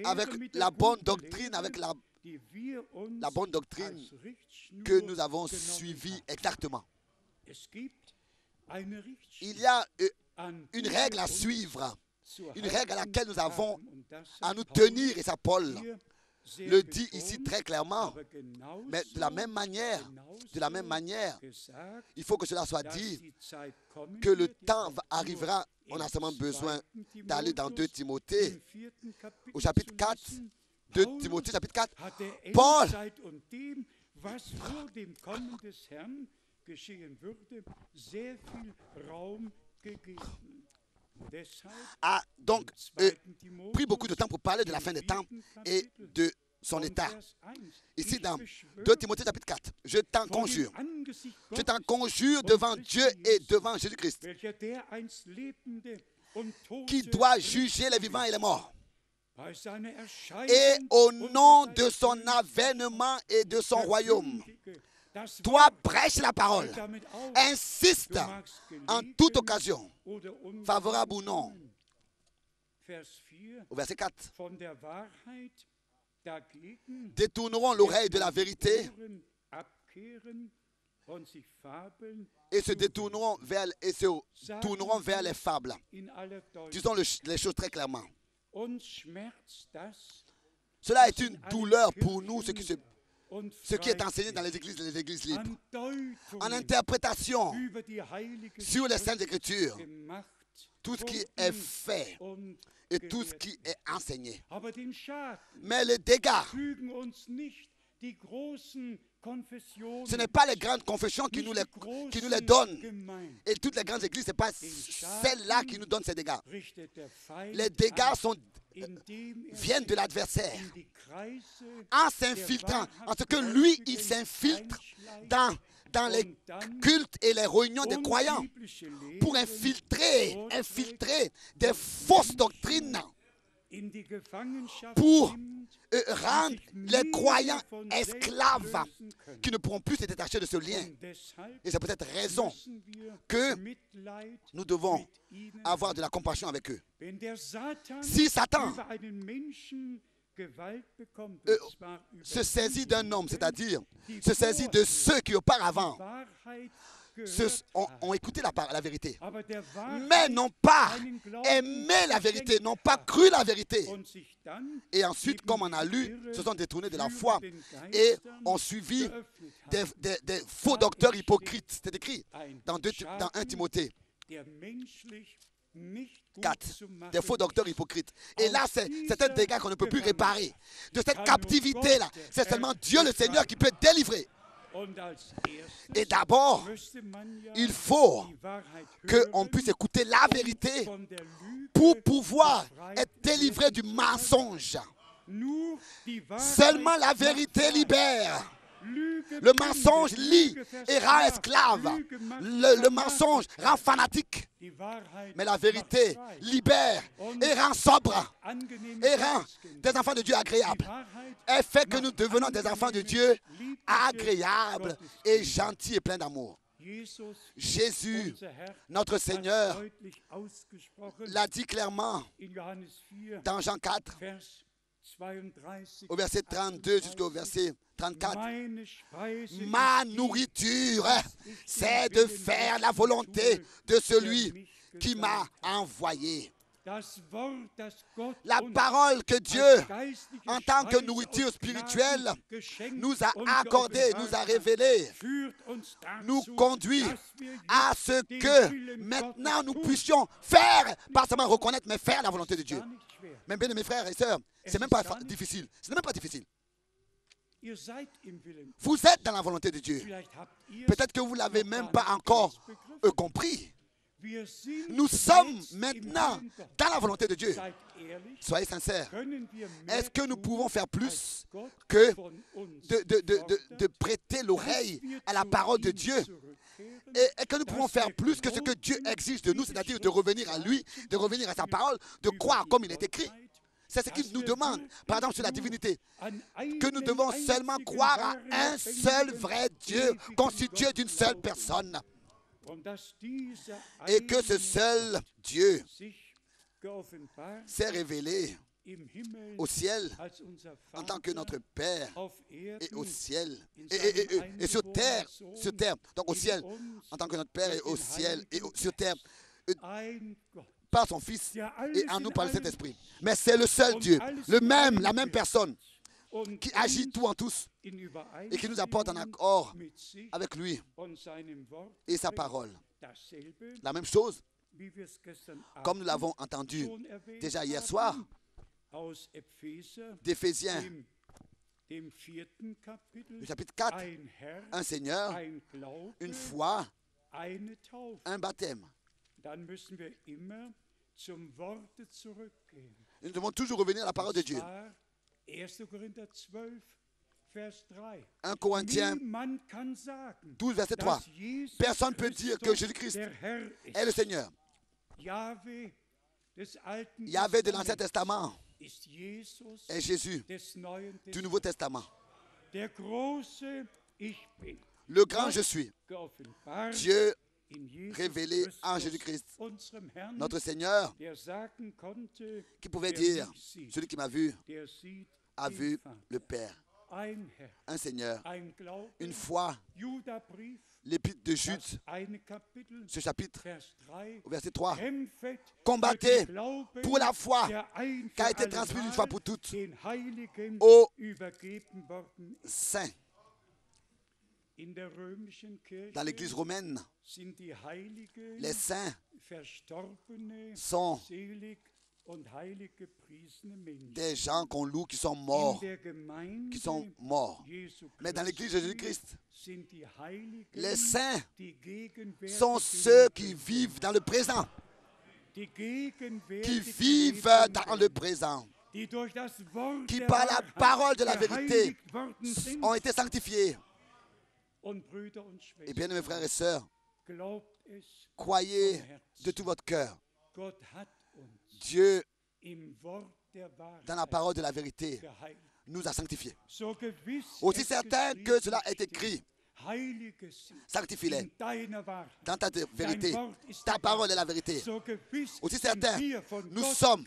avec la bonne doctrine, avec la bonne doctrine que nous avons suivie exactement. Il y a une règle à suivre, une règle à laquelle nous avons à nous tenir, et ça Paul le dit ici très clairement. Mais de la même manière, il faut que cela soit dit, que le temps arrivera. On a seulement besoin d'aller dans 2 Timothée, au chapitre 4, 2 Timothée, chapitre 4. Paul a donc pris beaucoup de temps pour parler de la fin des temps et de son état. Ici dans 2 Timothée chapitre 4, je t'en conjure devant Dieu et devant Jésus-Christ, qui doit juger les vivants et les morts, et au nom de son avènement et de son royaume. Toi, prêche la parole, insiste en toute occasion, favorable ou non. Au verset 4, détourneront l'oreille de la vérité et se tourneront vers les fables. Disons les choses très clairement. Cela est une douleur pour nous, ce qui est enseigné dans les églises libres, en interprétation sur les Saintes Écritures, tout ce qui est fait et tout ce qui est enseigné. Mais les dégâts, ce n'est pas les grandes confessions qui nous les donnent. Et toutes les grandes églises, ce n'est pas celles-là qui nous donnent ces dégâts. Les dégâts viennent de l'adversaire. En s'infiltrant, en ce que lui, il s'infiltre dans les cultes et les réunions des croyants pour infiltrer des fausses doctrines, pour rendre les croyants esclaves qui ne pourront plus se détacher de ce lien. Et c'est peut-être raison que nous devons avoir de la compassion avec eux. Si Satan se saisit d'un homme, c'est-à-dire se saisit de ceux qui auparavant ont écouté la vérité, mais n'ont pas aimé la vérité, n'ont pas cru la vérité, et ensuite, comme on a lu, se sont détournés de la foi et ont suivi des faux docteurs hypocrites. C'est écrit dans 1 Timothée 4, des faux docteurs hypocrites. Et là, c'est un dégât qu'on ne peut plus réparer. De cette captivité-là, c'est seulement Dieu le Seigneur qui peut délivrer. Et d'abord, il faut qu'on puisse écouter la vérité pour pouvoir être délivré du mensonge. Seulement la vérité libère. Le mensonge lie et rend esclave. Le mensonge rend fanatique. Mais la vérité libère et rend sobre. Et rend des enfants de Dieu agréables. Elle fait que nous devenons des enfants de Dieu agréables et gentils et pleins d'amour. Jésus, notre Seigneur, l'a dit clairement dans Jean 4, au verset 32 jusqu'au verset 34. Ma nourriture, c'est de faire la volonté de celui qui m'a envoyé. La parole que Dieu, en tant que nourriture spirituelle, nous a accordée, nous a révélée, nous conduit à ce que maintenant nous puissions faire, pas seulement reconnaître, mais faire la volonté de Dieu. Mais bien, mes frères et sœurs, c'est même pas difficile. Ce n'est même pas difficile. Vous êtes dans la volonté de Dieu. Peut-être que vous ne l'avez même pas encore compris. Nous sommes maintenant dans la volonté de Dieu. Soyez sincères. Est-ce que nous pouvons faire plus que de prêter l'oreille à la parole de Dieu? Et est-ce que nous pouvons faire plus que ce que Dieu exige de nous, c'est-à-dire de revenir à lui, de revenir à sa parole, de croire comme il est écrit? C'est ce qu'il nous demande, par exemple sur la divinité, que nous devons seulement croire à un seul vrai Dieu, constitué d'une seule personne. Et que ce seul Dieu s'est révélé au ciel en tant que notre Père et au ciel et sur terre, donc au ciel en tant que notre Père et au ciel et sur terre par son Fils et en nous par le Saint-Esprit. Mais c'est le seul Dieu, la même personne qui agit tout en tous et qui nous apporte en accord avec lui et sa parole. La même chose, comme nous l'avons entendu déjà hier soir, d'Éphésiens, le chapitre 4, un Seigneur, une foi, un baptême. Nous devons toujours revenir à la parole de Dieu. 1 Corinthiens 12, verset 3. Personne ne peut dire que Jésus-Christ est le Seigneur. Yahvé de l'Ancien Testament est Jésus du Nouveau Testament. Le grand je suis, Dieu révélé en Jésus-Christ, notre Seigneur, qui pouvait dire, celui qui m'a vu a vu le Père. Un Seigneur, une foi, l'épître de Jude, ce chapitre, au verset 3. Combattez pour la foi qui a été transmise une fois pour toutes aux saints. Dans l'Église romaine, les saints sont des gens qu'on loue qui sont morts, Mais dans l'Église de Jésus-Christ, les saints sont ceux qui vivent dans le présent, qui par la parole de la vérité ont été sanctifiés. Et bien, mes frères et sœurs, croyez de tout votre cœur. Dieu, dans la parole de la vérité, nous a sanctifiés. Aussi certain que cela est écrit, sanctifie-les dans ta vérité. Ta parole est la vérité. Aussi certain, nous sommes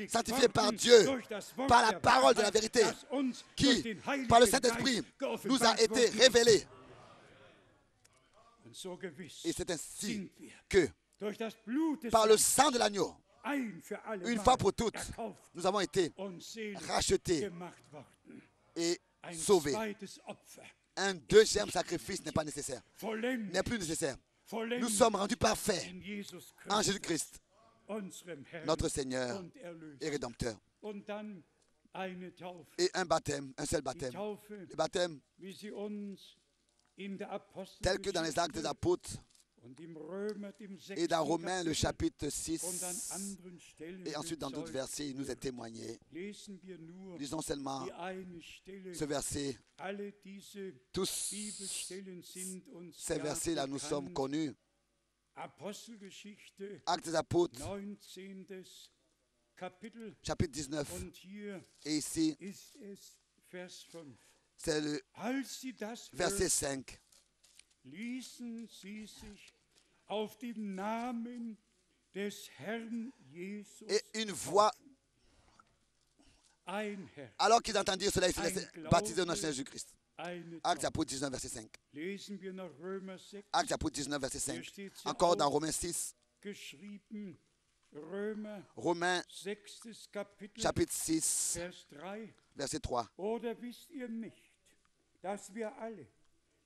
sanctifiés par Dieu, par la parole de la vérité, qui, par le Saint-Esprit, nous a été révélée. Et c'est ainsi que, par le sang de l'agneau, une fois pour toutes, nous avons été rachetés et sauvés. Un deuxième sacrifice n'est pas nécessaire, n'est plus nécessaire. Nous sommes rendus parfaits en Jésus-Christ, notre Seigneur et Rédempteur. Et un baptême, un seul baptême. Le baptême, tel que dans les Actes des Apôtres et dans Romains le chapitre 6 et ensuite dans d'autres versets, il nous est témoigné. Lisons seulement ce verset. Tous ces versets-là nous sommes connus. Actes des Apôtres, chapitre 19. Et ici, c'est le verset 5. Et une voix, alors qu'ils entendirent cela, ils se laissaient baptiser au nom de Jésus-Christ. Actes Apôtres 19, verset 5. Actes Apôtres 19, verset 5. Encore dans Romains 6. Romains chapitre 6, verset 3. Dass wir alle,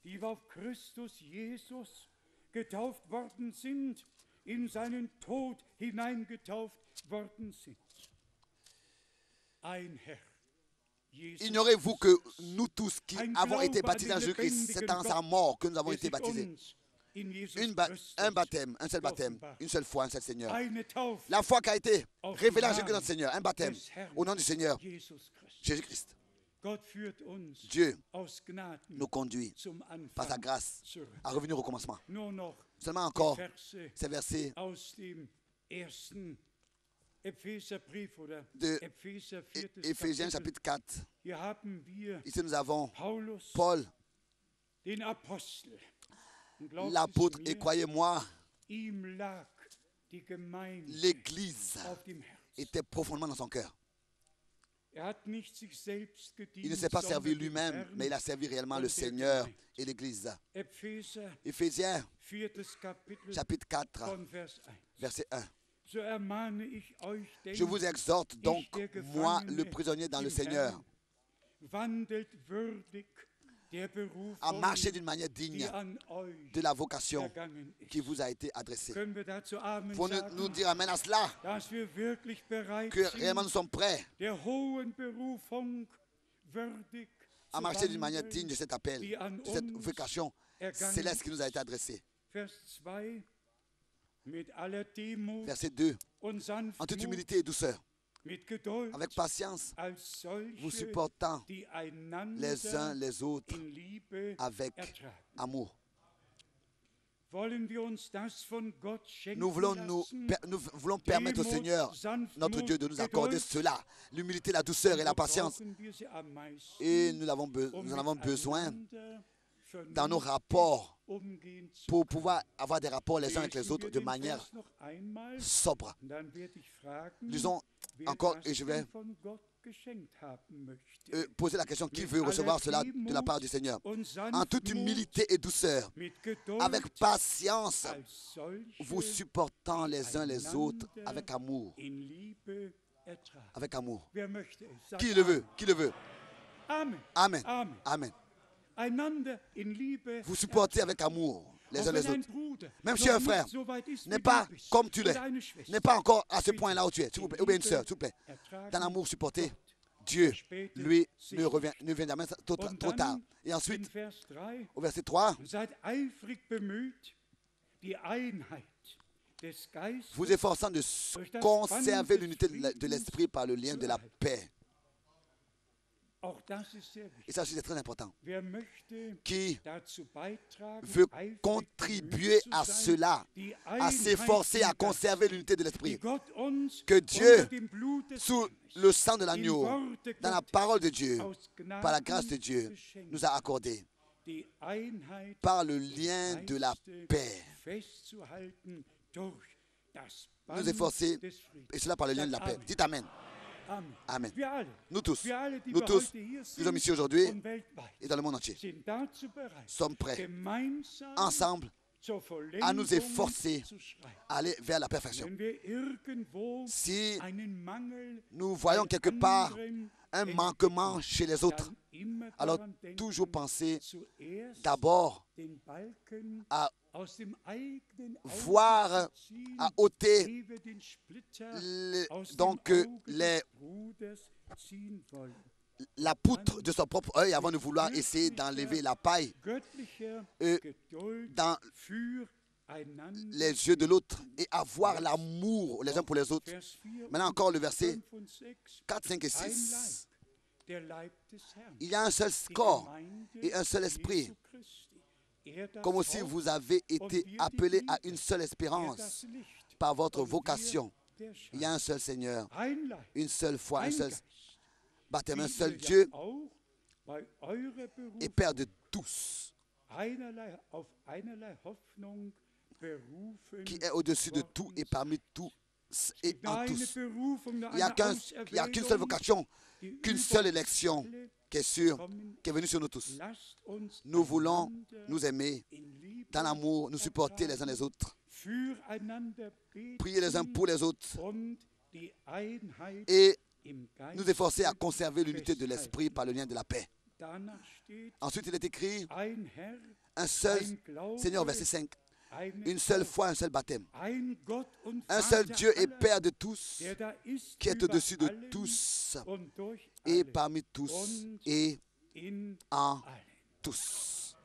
die wir auf Christus Jesus getauft worden sind, in seinen Tod hineingetauft worden sind. Ein Herr. Ignorez-vous que nous tous qui avons été baptisés en Jésus-Christ, c'est dans sa mort que nous avons été baptisés. Un baptême, un seul baptême, une seule foi, un seul Seigneur. La foi qui a été révélée en Jésus-Christ notre Seigneur, un baptême au nom du Seigneur Jésus-Christ. Dieu nous conduit par sa grâce à revenir au commencement. Seulement encore ces versets de Éphésiens chapitre 4. Ici nous avons Paul, l'apôtre, et croyez-moi, l'Église était profondément dans son cœur. Il ne s'est pas servi lui-même, mais il a servi réellement le Seigneur et l'Église. Éphésiens, chapitre 4, verset 1. Je vous exhorte donc, moi, le prisonnier dans le Seigneur, à marcher d'une manière digne de la vocation qui vous a été adressée. Pour nous dire amen à cela, que réellement nous sommes prêts à marcher d'une manière digne de cet appel, de cette vocation céleste qui nous a été adressée. Verset 2. En toute humilité et douceur, avec patience, vous supportant les uns les autres avec amour. Nous voulons permettre au Seigneur, notre Dieu, de nous accorder cela, l'humilité, la douceur et la patience. Et nous en avons besoin dans nos rapports pour pouvoir avoir des rapports les uns avec les autres de manière sobre. Lisons encore et je vais poser la question, qui veut recevoir cela de la part du Seigneur? En toute humilité et douceur, avec patience, vous supportant les uns les autres avec amour. Avec amour. Qui le veut? Qui le veut? Amen. Amen. Vous supportez avec amour les uns les autres. Même si un frère n'est pas comme tu l'es, n'est pas encore à ce point-là où tu es, s'il vous plaît, ou bien une sœur, s'il vous plaît, dans l'amour supporté, Dieu, lui, ne vient jamais trop tard. Et ensuite, au verset 3, vous efforçant de conserver l'unité de l'esprit par le lien de la paix. Et ça, c'est très important. Qui veut contribuer à cela, à s'efforcer à conserver l'unité de l'esprit que Dieu, sous le sang de l'agneau, dans la parole de Dieu, par la grâce de Dieu, nous a accordé par le lien de la paix. Nous efforcer, et cela par le lien de la paix. Dites Amen. Amen. Nous tous, nous sommes ici aujourd'hui et dans le monde entier, sommes prêts, ensemble, à nous efforcer à aller vers la perfection. Si nous voyons quelque part un manquement chez les autres, alors toujours penser d'abord à voir, à ôter la poutre de son propre œil avant de vouloir essayer d'enlever la paille dans les yeux de l'autre et avoir l'amour les uns pour les autres. Maintenant encore le verset 4, 5 et 6. Il y a un seul corps et un seul esprit. Comme aussi vous avez été appelés à une seule espérance par votre vocation. Il y a un seul Seigneur, une seule foi, un seul baptême, un seul Dieu et Père de tous, qui est au-dessus de tout et parmi tous et en tous. Il n'y a qu'une seule vocation, qu'une seule élection qui est sûre, qui est venue sur nous tous. Nous voulons nous aimer dans l'amour, nous supporter les uns les autres, prier les uns pour les autres et nous efforcer à conserver l'unité de l'esprit par le lien de la paix. Ensuite, il est écrit un seul Seigneur, verset 5. Une seule foi, un seul baptême. Un seul Dieu et Père de tous, qui est au-dessus de tous et parmi tous et en tous.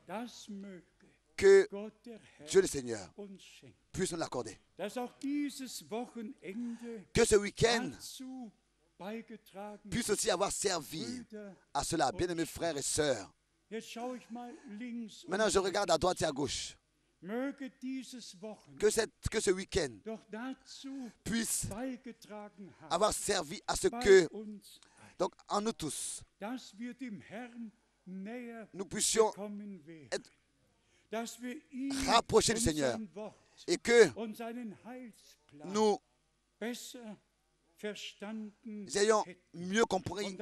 Que Dieu le Seigneur puisse nous l'accorder. Que ce week-end puisse aussi avoir servi à cela, bien-aimés frères et sœurs. Maintenant, je regarde à droite et à gauche. Que ce week-end puisse avoir servi à ce que, donc en nous tous, nous puissions être rapprochés du Seigneur et que nous ayons mieux compris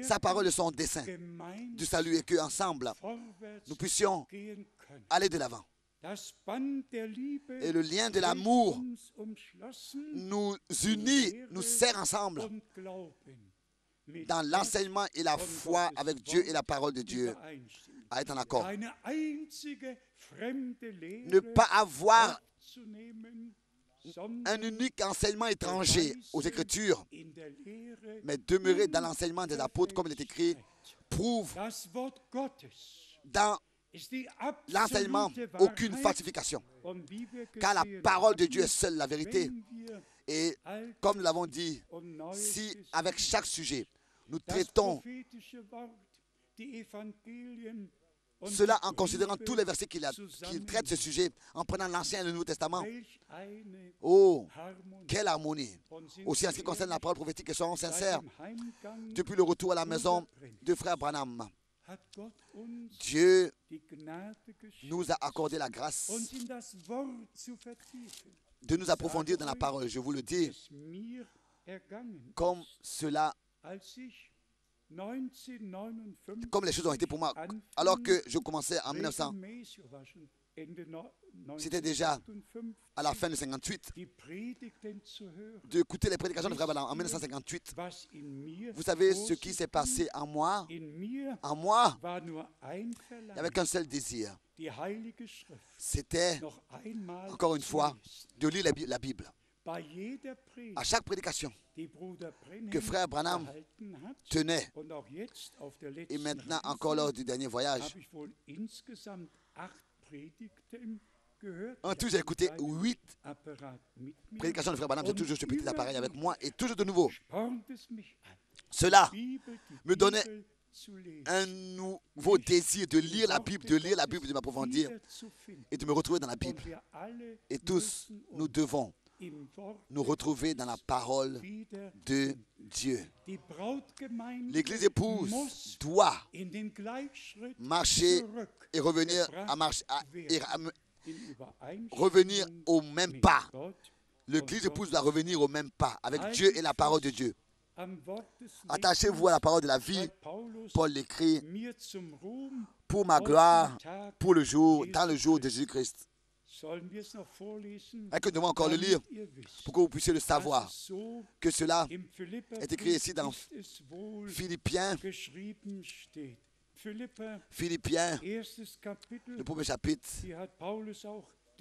sa parole et son dessein du salut et qu'ensemble, nous puissions aller de l'avant. Et le lien de l'amour nous unit, nous serre ensemble dans l'enseignement et la foi avec Dieu et la parole de Dieu à être en accord. Ne pas avoir un unique enseignement étranger aux Écritures, mais demeurer dans l'enseignement des apôtres comme il est écrit, prouve dans l'enseignement aucune falsification, car la parole de Dieu est seule la vérité. Et comme nous l'avons dit, si avec chaque sujet nous traitons cela en considérant tous les versets qu'il traite ce sujet, en prenant l'Ancien et le Nouveau Testament, oh, quelle harmonie! Aussi en ce qui concerne la parole prophétique, et soyons sincères, depuis le retour à la maison de frère Branham, Dieu nous a accordé la grâce de nous approfondir dans la parole. Je vous le dis, comme les choses ont été pour moi. Alors que je commençais en 1900, c'était déjà à la fin de 58, d'écouter les prédications de frère Branham en 1958. Vous savez ce qui s'est passé en moi? En moi, il n'y avait qu'un seul désir. C'était, encore une fois, de lire la Bible. À chaque prédication que frère Branham tenait, et maintenant encore lors du dernier voyage, en tout, j'ai écouté 8 prédications de frère Branham. J'ai toujours ce petit appareil avec moi et toujours de nouveau. Cela me donnait un nouveau désir de lire la Bible, de m'approfondir et de me retrouver dans la Bible. Et tous, nous devons nous retrouver dans la parole de Dieu. L'Église épouse doit marcher et revenir revenir au même pas. L'Église épouse doit revenir au même pas avec Dieu et la parole de Dieu. Attachez-vous à la parole de la vie. Paul l'écrit, pour ma gloire, dans le jour de Jésus-Christ. Est-ce que nous devons encore le lire pour que vous puissiez le savoir, que cela est écrit ici dans Philippiens, le premier chapitre.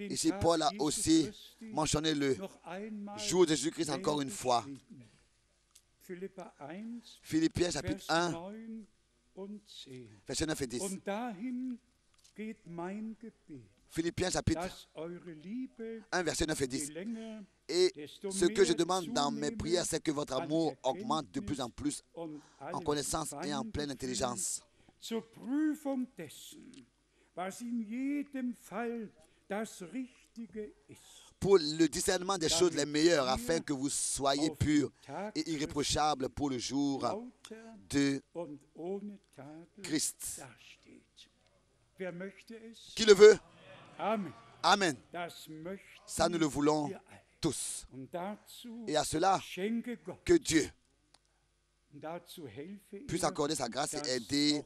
Ici, Paul a aussi mentionné le jour de Jésus-Christ encore une fois. Philippiens chapitre 1, versets 9 et 10. Philippiens chapitre 1, verset 9 et 10. Et ce que je demande dans mes prières, c'est que votre amour augmente de plus en plus en connaissance et en pleine intelligence. Pour le discernement des choses les meilleures, afin que vous soyez purs et irréprochables pour le jour de Christ. Qui le veut? Amen. Ça, nous le voulons tous. Et à cela, que Dieu puisse accorder sa grâce et aider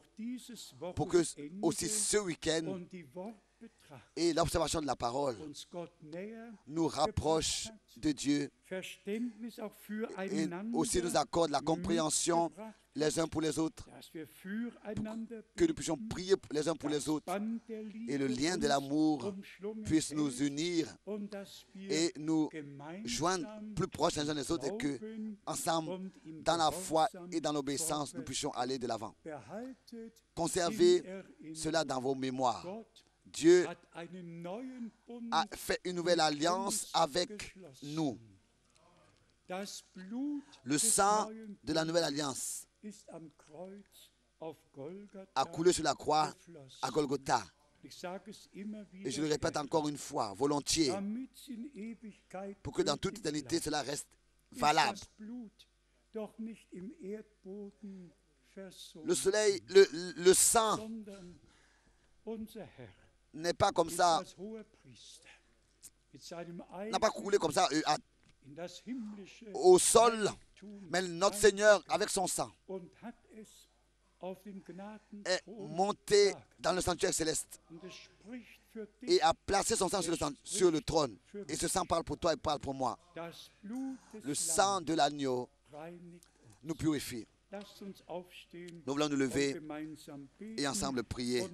pour que aussi ce week-end et l'observation de la parole nous rapproche de Dieu et aussi nous accorde la compréhension les uns pour les autres, que nous puissions prier les uns pour les autres et le lien de l'amour puisse nous unir et nous joindre plus proches les uns des autres et que ensemble, dans la foi et dans l'obéissance, nous puissions aller de l'avant. Conservez cela dans vos mémoires. Dieu a fait une nouvelle alliance avec nous. Le sang de la nouvelle alliance a coulé sur la croix à Golgotha. Et je le répète encore une fois, volontiers, pour que dans toute éternité cela reste valable. Le soleil, le sang n'est pas comme ça, n'a pas coulé comme ça au sol, Mais notre Seigneur, avec son sang, est monté dans le sanctuaire céleste et a placé son sang sur le trône. Et ce sang parle pour toi et parle pour moi. Le sang de l'agneau nous purifie. Nous voulons nous lever et ensemble prier.